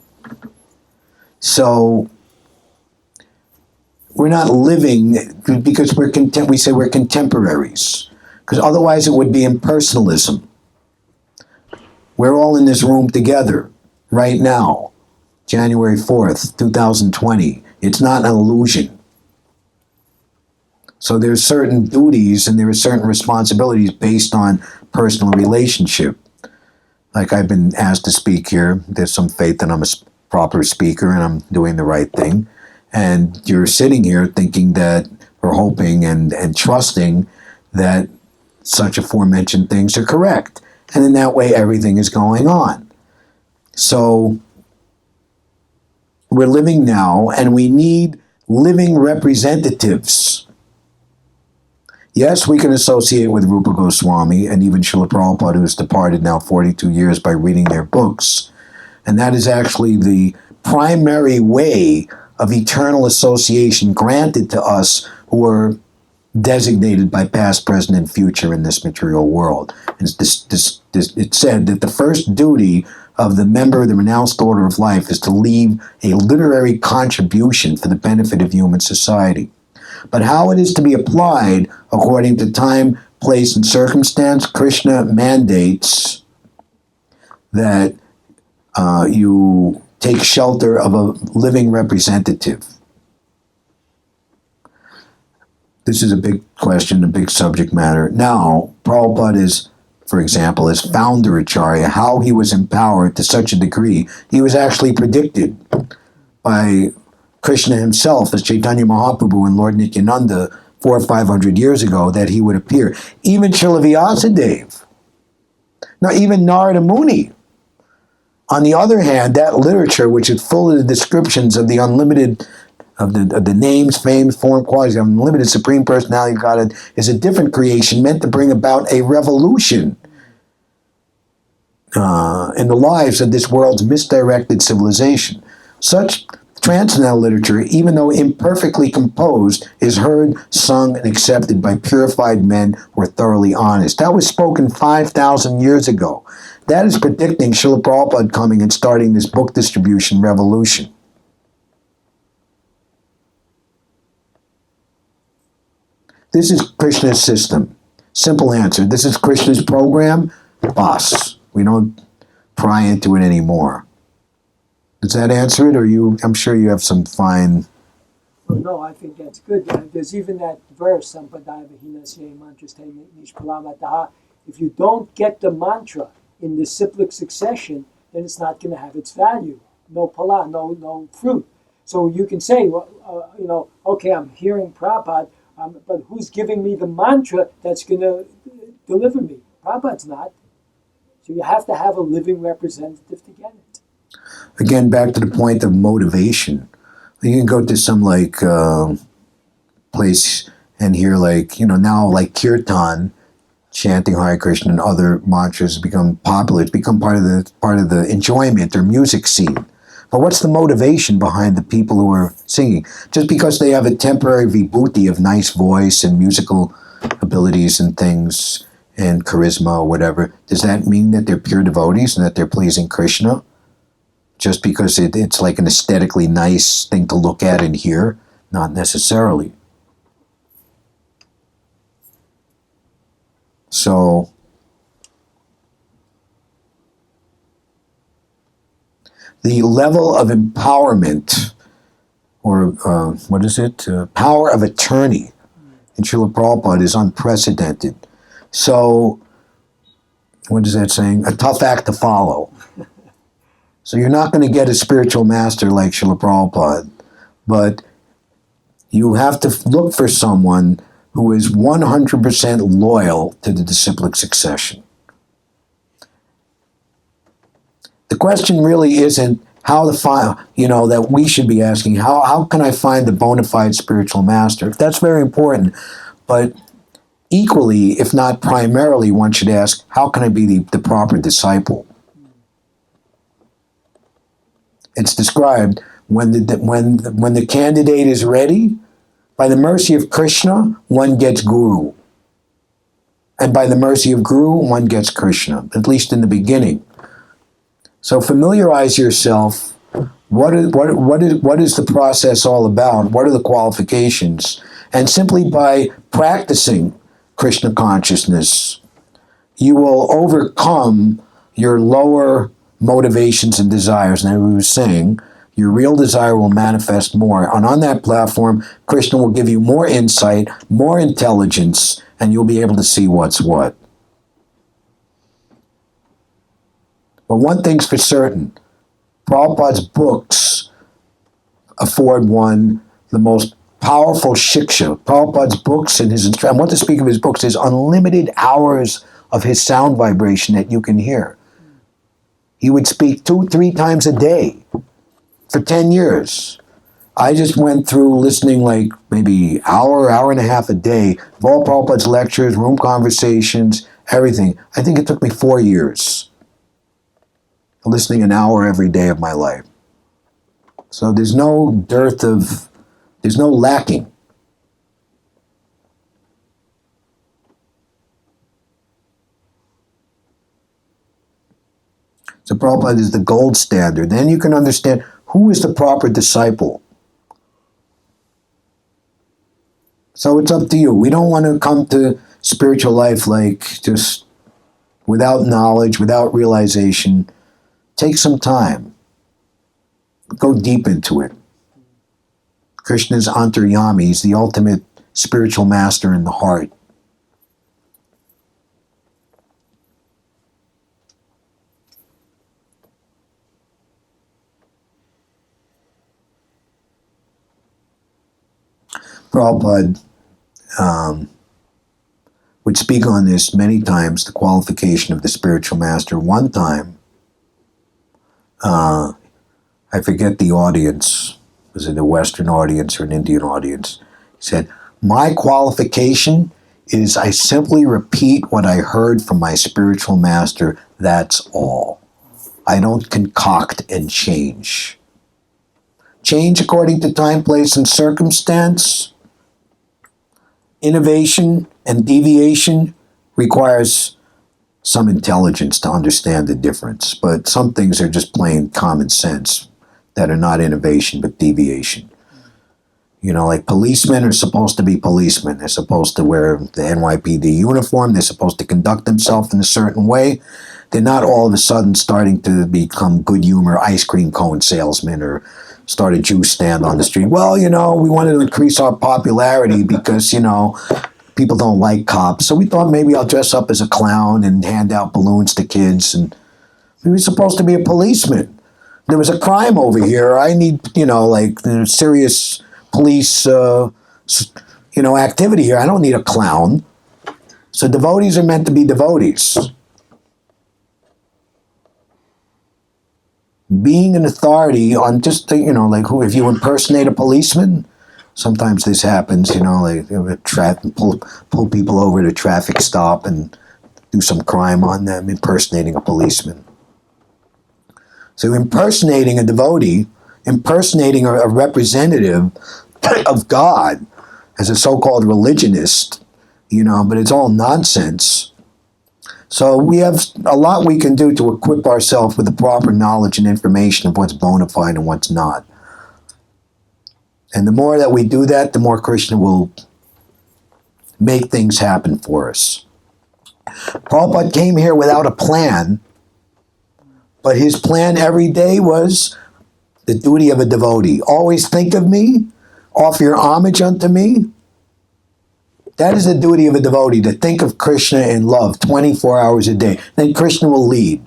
Speaker 1: So, we're not living because we say we're contemporaries, because otherwise it would be impersonalism. We're all in this room together right now, January 4th, 2020. It's not an illusion. So there's certain duties and there are certain responsibilities based on personal relationship. Like I've been asked to speak here. There's some faith that I'm a proper speaker and I'm doing the right thing. And you're sitting here thinking that, or hoping and trusting that such aforementioned things are correct. And in that way, everything is going on. So we're living now and we need living representatives. Yes, we can associate with Rupa Goswami and even Srila Prabhupada, who has departed now 42 years, by reading their books. And that is actually the primary way of eternal association granted to us who are designated by past, present, and future in this material world. And it said that the first duty of the member of the renounced order of life is to leave a literary contribution for the benefit of human society. But how it is to be applied according to time, place, and circumstance, Krishna mandates that you take shelter of a living representative. This is a big question, a big subject matter. Now, Prabhupada is, for example, as founder Acharya, how he was empowered to such a degree, he was actually predicted by Krishna himself as Chaitanya Mahaprabhu and Lord Nityananda 400 or 500 years ago that he would appear. Even Srila Vyasadeva. Now, even Narada Muni. On the other hand, that literature, which is full of the descriptions of the unlimited, of the names, fame, form, qualities, of unlimited Supreme Personality of Godhead, is a different creation meant to bring about a revolution in the lives of this world's misdirected civilization. Such transcendental literature, even though imperfectly composed, is heard, sung, and accepted by purified men who are thoroughly honest. That was spoken 5,000 years ago. That is predicting Srila Prabhupada coming and starting this book distribution revolution. This is Krishna's system. Simple answer. This is Krishna's program. Boss. We don't pry into it anymore. Does that answer it, or I'm sure you have some fine...
Speaker 2: Well, no, I think that's good. There's even that verse, if you don't get the mantra in the cyclic succession, then it's not going to have its value. No pala, no fruit. So you can say, well, okay, I'm hearing Prabhupada, but who's giving me the mantra that's going to deliver me? Prabhupada's not. So you have to have a living representative to get it.
Speaker 1: Again, back to the point of motivation. You can go to some place and hear now kirtan, chanting Hare Krishna and other mantras become popular. It's become part of the enjoyment or music scene. But what's the motivation behind the people who are singing? Just because they have a temporary vibhuti of nice voice and musical abilities and things and charisma or whatever, does that mean that they're pure devotees and that they're pleasing Krishna? Just because it's like an aesthetically nice thing to look at and hear? Not necessarily. So, the level of empowerment, or power of attorney in Srila Prabhupada is unprecedented. So, what is that saying? A tough act to follow. So you're not going to get a spiritual master like Srila Prabhupada, but you have to look for someone who is 100% loyal to the disciplic succession. The question really isn't how to find, that we should be asking, how can I find the bona fide spiritual master? That's very important, but equally, if not primarily, one should ask, how can I be the proper disciple? It's described when the candidate is ready, by the mercy of Krishna, one gets Guru. And by the mercy of Guru, one gets Krishna, at least in the beginning. So familiarize yourself. What is the process all about? What are the qualifications? And simply by practicing Krishna consciousness, you will overcome, your lower motivations and desires. And as we were saying, your real desire will manifest more. And on that platform, Krishna will give you more insight, more intelligence, and you'll be able to see what's what. But one thing's for certain, Prabhupada's books afford one the most powerful shiksha. Prabhupada's books and I want to speak of his books, there's unlimited hours of his sound vibration that you can hear. He would speak 2-3 times a day for 10 years. I just went through listening like maybe hour and a half a day of all Prabhupada's lectures, room conversations, everything. I think it took me 4 years. Listening an hour every day of my life. So there's no lacking. So Prabhupada is the gold standard. Then you can understand who is the proper disciple. So it's up to you. We don't want to come to spiritual life like just without knowledge, without realization. Take some time. Go deep into it. Krishna's Antaryami. He's the ultimate spiritual master in the heart. Prabhupada would speak on this many times, the qualification of the spiritual master. One time, I forget the audience, was it a Western audience or an Indian audience? He said, my qualification is I simply repeat what I heard from my spiritual master, that's all. I don't concoct and change. Change according to time, place, and circumstance. Innovation and deviation requires some intelligence to understand the difference, but some things are just plain common sense that are not innovation but deviation. You know, like policemen are supposed to be policemen. They're supposed to wear the NYPD uniform. They're supposed to conduct themselves in a certain way. They're not all of a sudden starting to become good humor ice cream cone salesmen or start a juice stand on the street. Well, you know, we wanted to increase our popularity because, you know, people don't like cops. So we thought maybe I'll dress up as a clown and hand out balloons to kids. And we were supposed to be a policeman. There was a crime over here. I need, you know, like serious police, activity here. I don't need a clown. So devotees are meant to be devotees. Being an authority on just, like who, if you impersonate a policeman, sometimes this happens, like pull people over at a traffic stop and do some crime on them, impersonating a policeman. So impersonating a devotee, impersonating a representative of God as a so-called religionist, but it's all nonsense. So we have a lot we can do to equip ourselves with the proper knowledge and information of what's bona fide and what's not. And the more that we do that, the more Krishna will make things happen for us. Prabhupada came here without a plan, but his plan every day was the duty of a devotee. Always think of me, offer your homage unto me. That is the duty of a devotee, to think of Krishna in love 24 hours a day. Then Krishna will lead.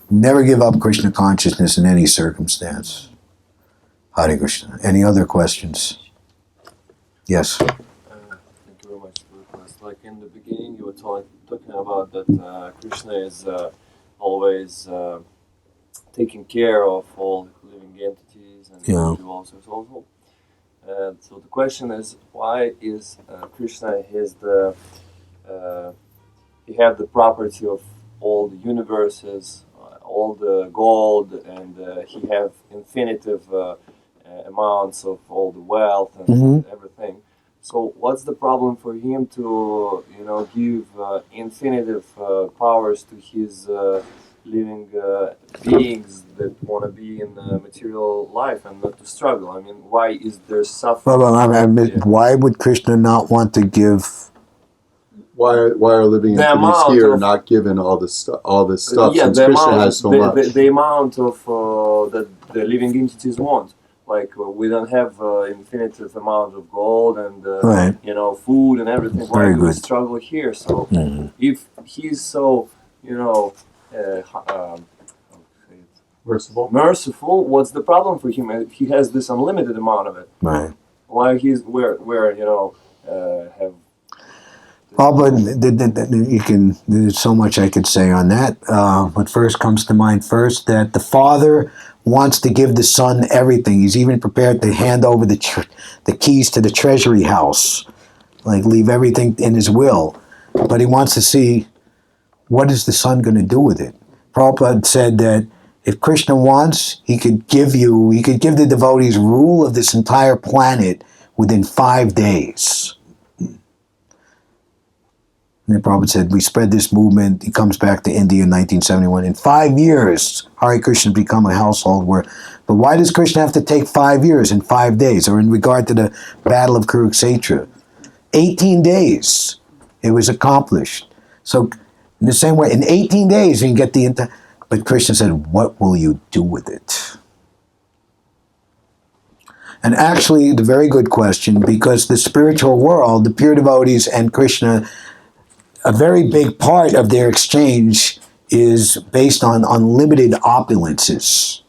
Speaker 1: Never give up Krishna consciousness in any circumstance. Hare Krishna. Any other questions? Yes.
Speaker 3: Thank you very much for the request. Like in the beginning, you were talking about that Krishna is always taking care of all living entities and individuals and so on. And so the question is, why is Krishna he have the property of all the universes, all the gold, and he have infinitive amounts of all the wealth and everything. So what's the problem for him to give infinitive powers to his living beings that want to be in the material life and not to struggle? I mean, why is there suffering?
Speaker 1: Why would Krishna not want to give
Speaker 4: why are living
Speaker 3: The
Speaker 4: entities
Speaker 3: amount
Speaker 4: here
Speaker 3: of-
Speaker 4: not given all this stuff
Speaker 3: yeah,
Speaker 4: since
Speaker 3: the
Speaker 4: Krishna
Speaker 3: amount,
Speaker 4: has so
Speaker 3: the,
Speaker 4: much?
Speaker 3: the amount of that the living entities want. Like we don't have infinitive amount of gold and
Speaker 1: Right.
Speaker 3: you know, food and everything. Why
Speaker 1: Very
Speaker 3: do we
Speaker 1: good.
Speaker 3: struggle here? So
Speaker 1: Mhm.
Speaker 3: if he's so, you know, merciful, what's the problem for him? If he has this unlimited amount of it,
Speaker 1: Right.
Speaker 3: why he's where you know have.
Speaker 1: Well, but you can. There's so much I could say on that. What first comes to mind first, that the Father wants to give the Son everything. He's even prepared to hand over the keys to the treasury house, like leave everything in His will. But He wants to see, what is the Son going to do with it? Prabhupada said that if Krishna wants, he could give the devotees rule of this entire planet within 5 days. And the Prabhupada said, we spread this movement. He comes back to India in 1971. In 5 years, Hare Krishna become a household word. But why does Krishna have to take 5 years and 5 days? Or in regard to the Battle of Kurukshetra, 18 days it was accomplished. So in the same way, in 18 days you can get the entire... But Krishna said, what will you do with it? And actually, the very good question, because the spiritual world, the pure devotees and Krishna, a very big part of their exchange is based on unlimited opulences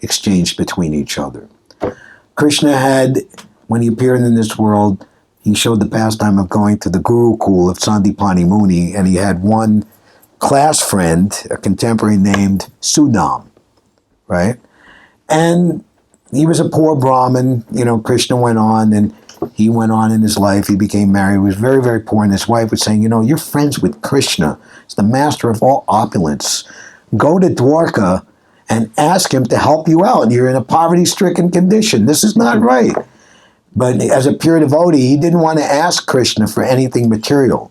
Speaker 1: exchanged between each other. Krishna had, when he appeared in this world, he showed the pastime of going to the Gurukul of Sandipani Muni, and he had one class friend, a contemporary named Sudam, right? And he was a poor Brahmin. You know, Krishna went on, and he went on in his life. He became married. He was very, very poor. And his wife was saying, you know, you're friends with Krishna. He's the master of all opulence. Go to Dwarka and ask him to help you out. You're in a poverty-stricken condition. This is not right. But as a pure devotee, he didn't want to ask Krishna for anything material.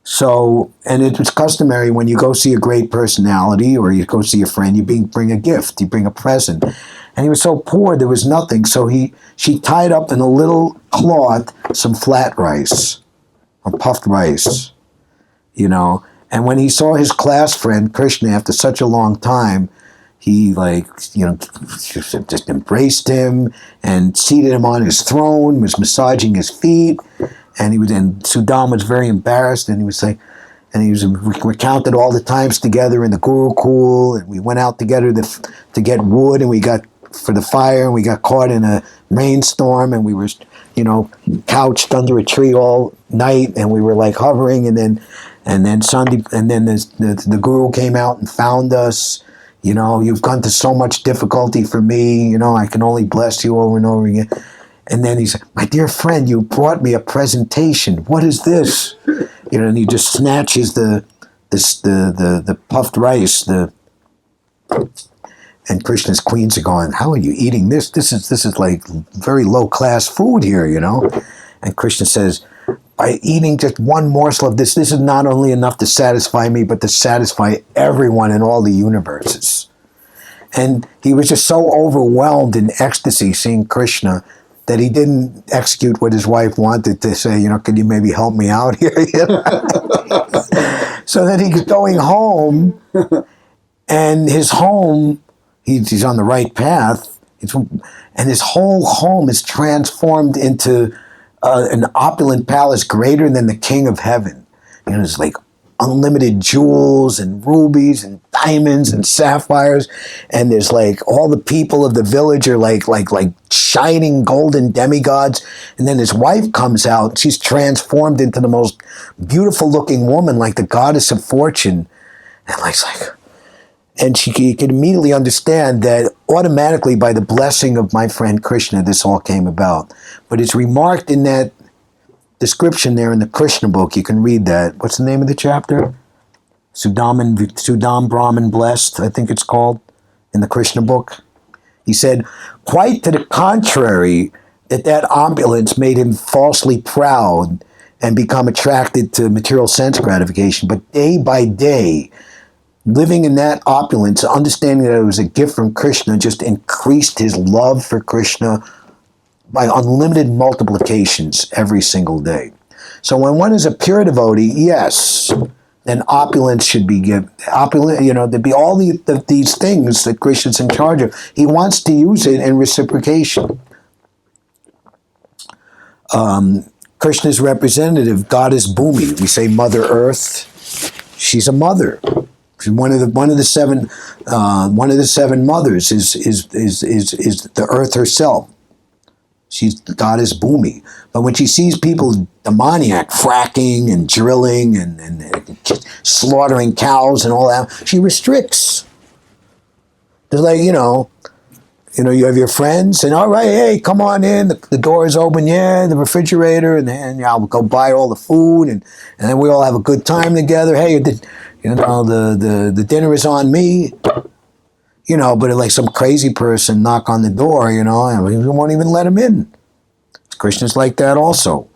Speaker 1: So, and it was customary when you go see a great personality or you go see a friend, you bring a gift, you bring a present. And he was so poor, there was nothing. So she tied up in a little cloth some flat rice or puffed rice, you know. And when he saw his class friend, Krishna, after such a long time, he just embraced him and seated him on his throne, was massaging his feet. And Sudam was very embarrassed, and he was saying, and we recounted all the times together in the Gurukul, and we went out together to get wood, and we got for the fire, and we got caught in a rainstorm, and we were, couched under a tree all night, and we were like hovering, and then Sunday, and then the Guru came out and found us. You've gone to so much difficulty for me. I can only bless you over and over again. And then he said, my dear friend, you brought me a presentation. What is this? And he just snatches the puffed rice, and Krishna's queens are going, how are you eating this? This is like very low class food here, And Krishna says, by eating just one morsel of this is not only enough to satisfy me, but to satisfy everyone in all the universes. And he was just so overwhelmed in ecstasy seeing Krishna that he didn't execute what his wife wanted to say, can you maybe help me out here? So then he's going home, and his home, he's on the right path, and his whole home is transformed into an opulent palace greater than the king of heaven. It's like unlimited jewels and rubies and diamonds and sapphires, and there's like all the people of the village are like shining golden demigods. And then his wife comes out, she's transformed into the most beautiful looking woman, like the goddess of fortune. And you could immediately understand that automatically by the blessing of my friend Krishna, this all came about. But it's remarked in that description there in the Krishna book, you can read that. What's the name of the chapter? Sudam Brahman Blessed, I think it's called, in the Krishna book. He said, quite to the contrary, that opulence made him falsely proud and become attracted to material sense gratification. But day by day, living in that opulence, understanding that it was a gift from Krishna, just increased his love for Krishna by unlimited multiplications every single day. So when one is a pure devotee, yes, then opulence should be given. Opulent, there'd be all these things that Krishna's in charge of. He wants to use it in reciprocation. Krishna's representative, Goddess Bhumi. We say Mother Earth. She's a mother. She's one of the seven mothers is the Earth herself. She's the Goddess Bhumi. But when she sees people demoniac, fracking and drilling and slaughtering cows and all that, she restricts. It's like, you have your friends and all right, hey, come on in. The door is open, the refrigerator, and then I'll go buy all the food and then we all have a good time together. Hey, the dinner is on me. But like some crazy person knock on the door, and we won't even let him in. Krishna's like that also.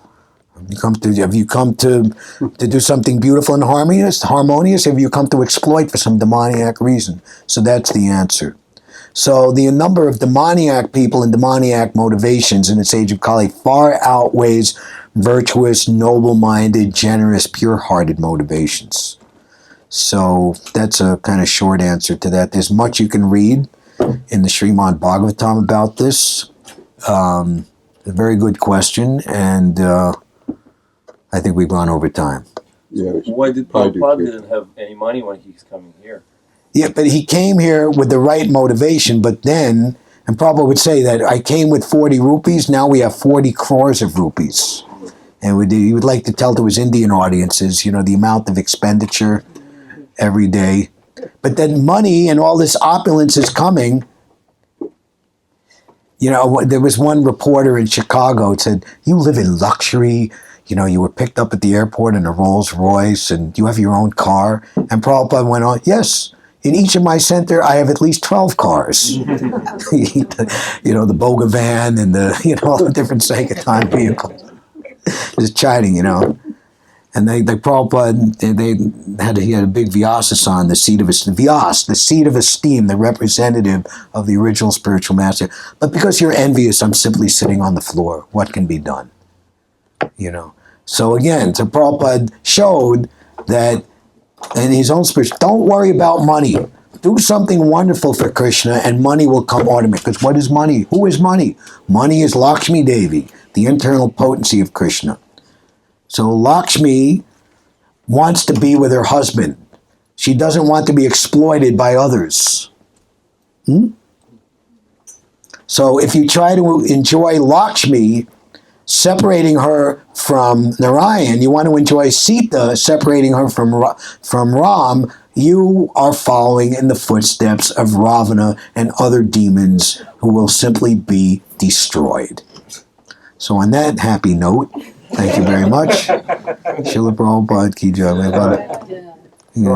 Speaker 1: Have you come to do something beautiful and harmonious? Have you come to exploit for some demoniac reason? So that's the answer. So the number of demoniac people and demoniac motivations in this age of Kali far outweighs virtuous, noble-minded, generous, pure-hearted motivations. So that's a kind of short answer to that. There's much you can read in the Srimad Bhagavatam about this. A very good question, and I think we've gone over time.
Speaker 4: Yeah,
Speaker 3: Why did Prabhupada didn't have any money when he's coming here?
Speaker 1: Yeah, but he came here with the right motivation, but then, and Prabhupada would say that I came with 40 rupees, now we have 40 crores of rupees. And he would like to tell to his Indian audiences, the amount of expenditure every day. But then money and all this opulence is coming. There was one reporter in Chicago that said, you live in luxury, you were picked up at the airport in a Rolls Royce and you have your own car. And Prabhupada went on, yes, in each of my center, I have at least 12 cars. The Boga van and all the different Sankirtan vehicles. Just chiding, And the Prabhupada, he had a big Vyasa-san, the seat of esteem, the representative of the original spiritual master. But because you're envious, I'm simply sitting on the floor. What can be done? So again, so Prabhupada showed that in his own spirit, don't worry about money. Do something wonderful for Krishna and money will come automatically. Because what is money? Who is money? Money is Lakshmi Devi, the internal potency of Krishna. So Lakshmi wants to be with her husband. She doesn't want to be exploited by others. So if you try to enjoy Lakshmi, separating her from Narayan, you want to enjoy Sita, separating her from Ram, you are following in the footsteps of Ravana and other demons who will simply be destroyed. So on that happy note, thank you very much. Srila Prabhupada ki jai.
Speaker 3: So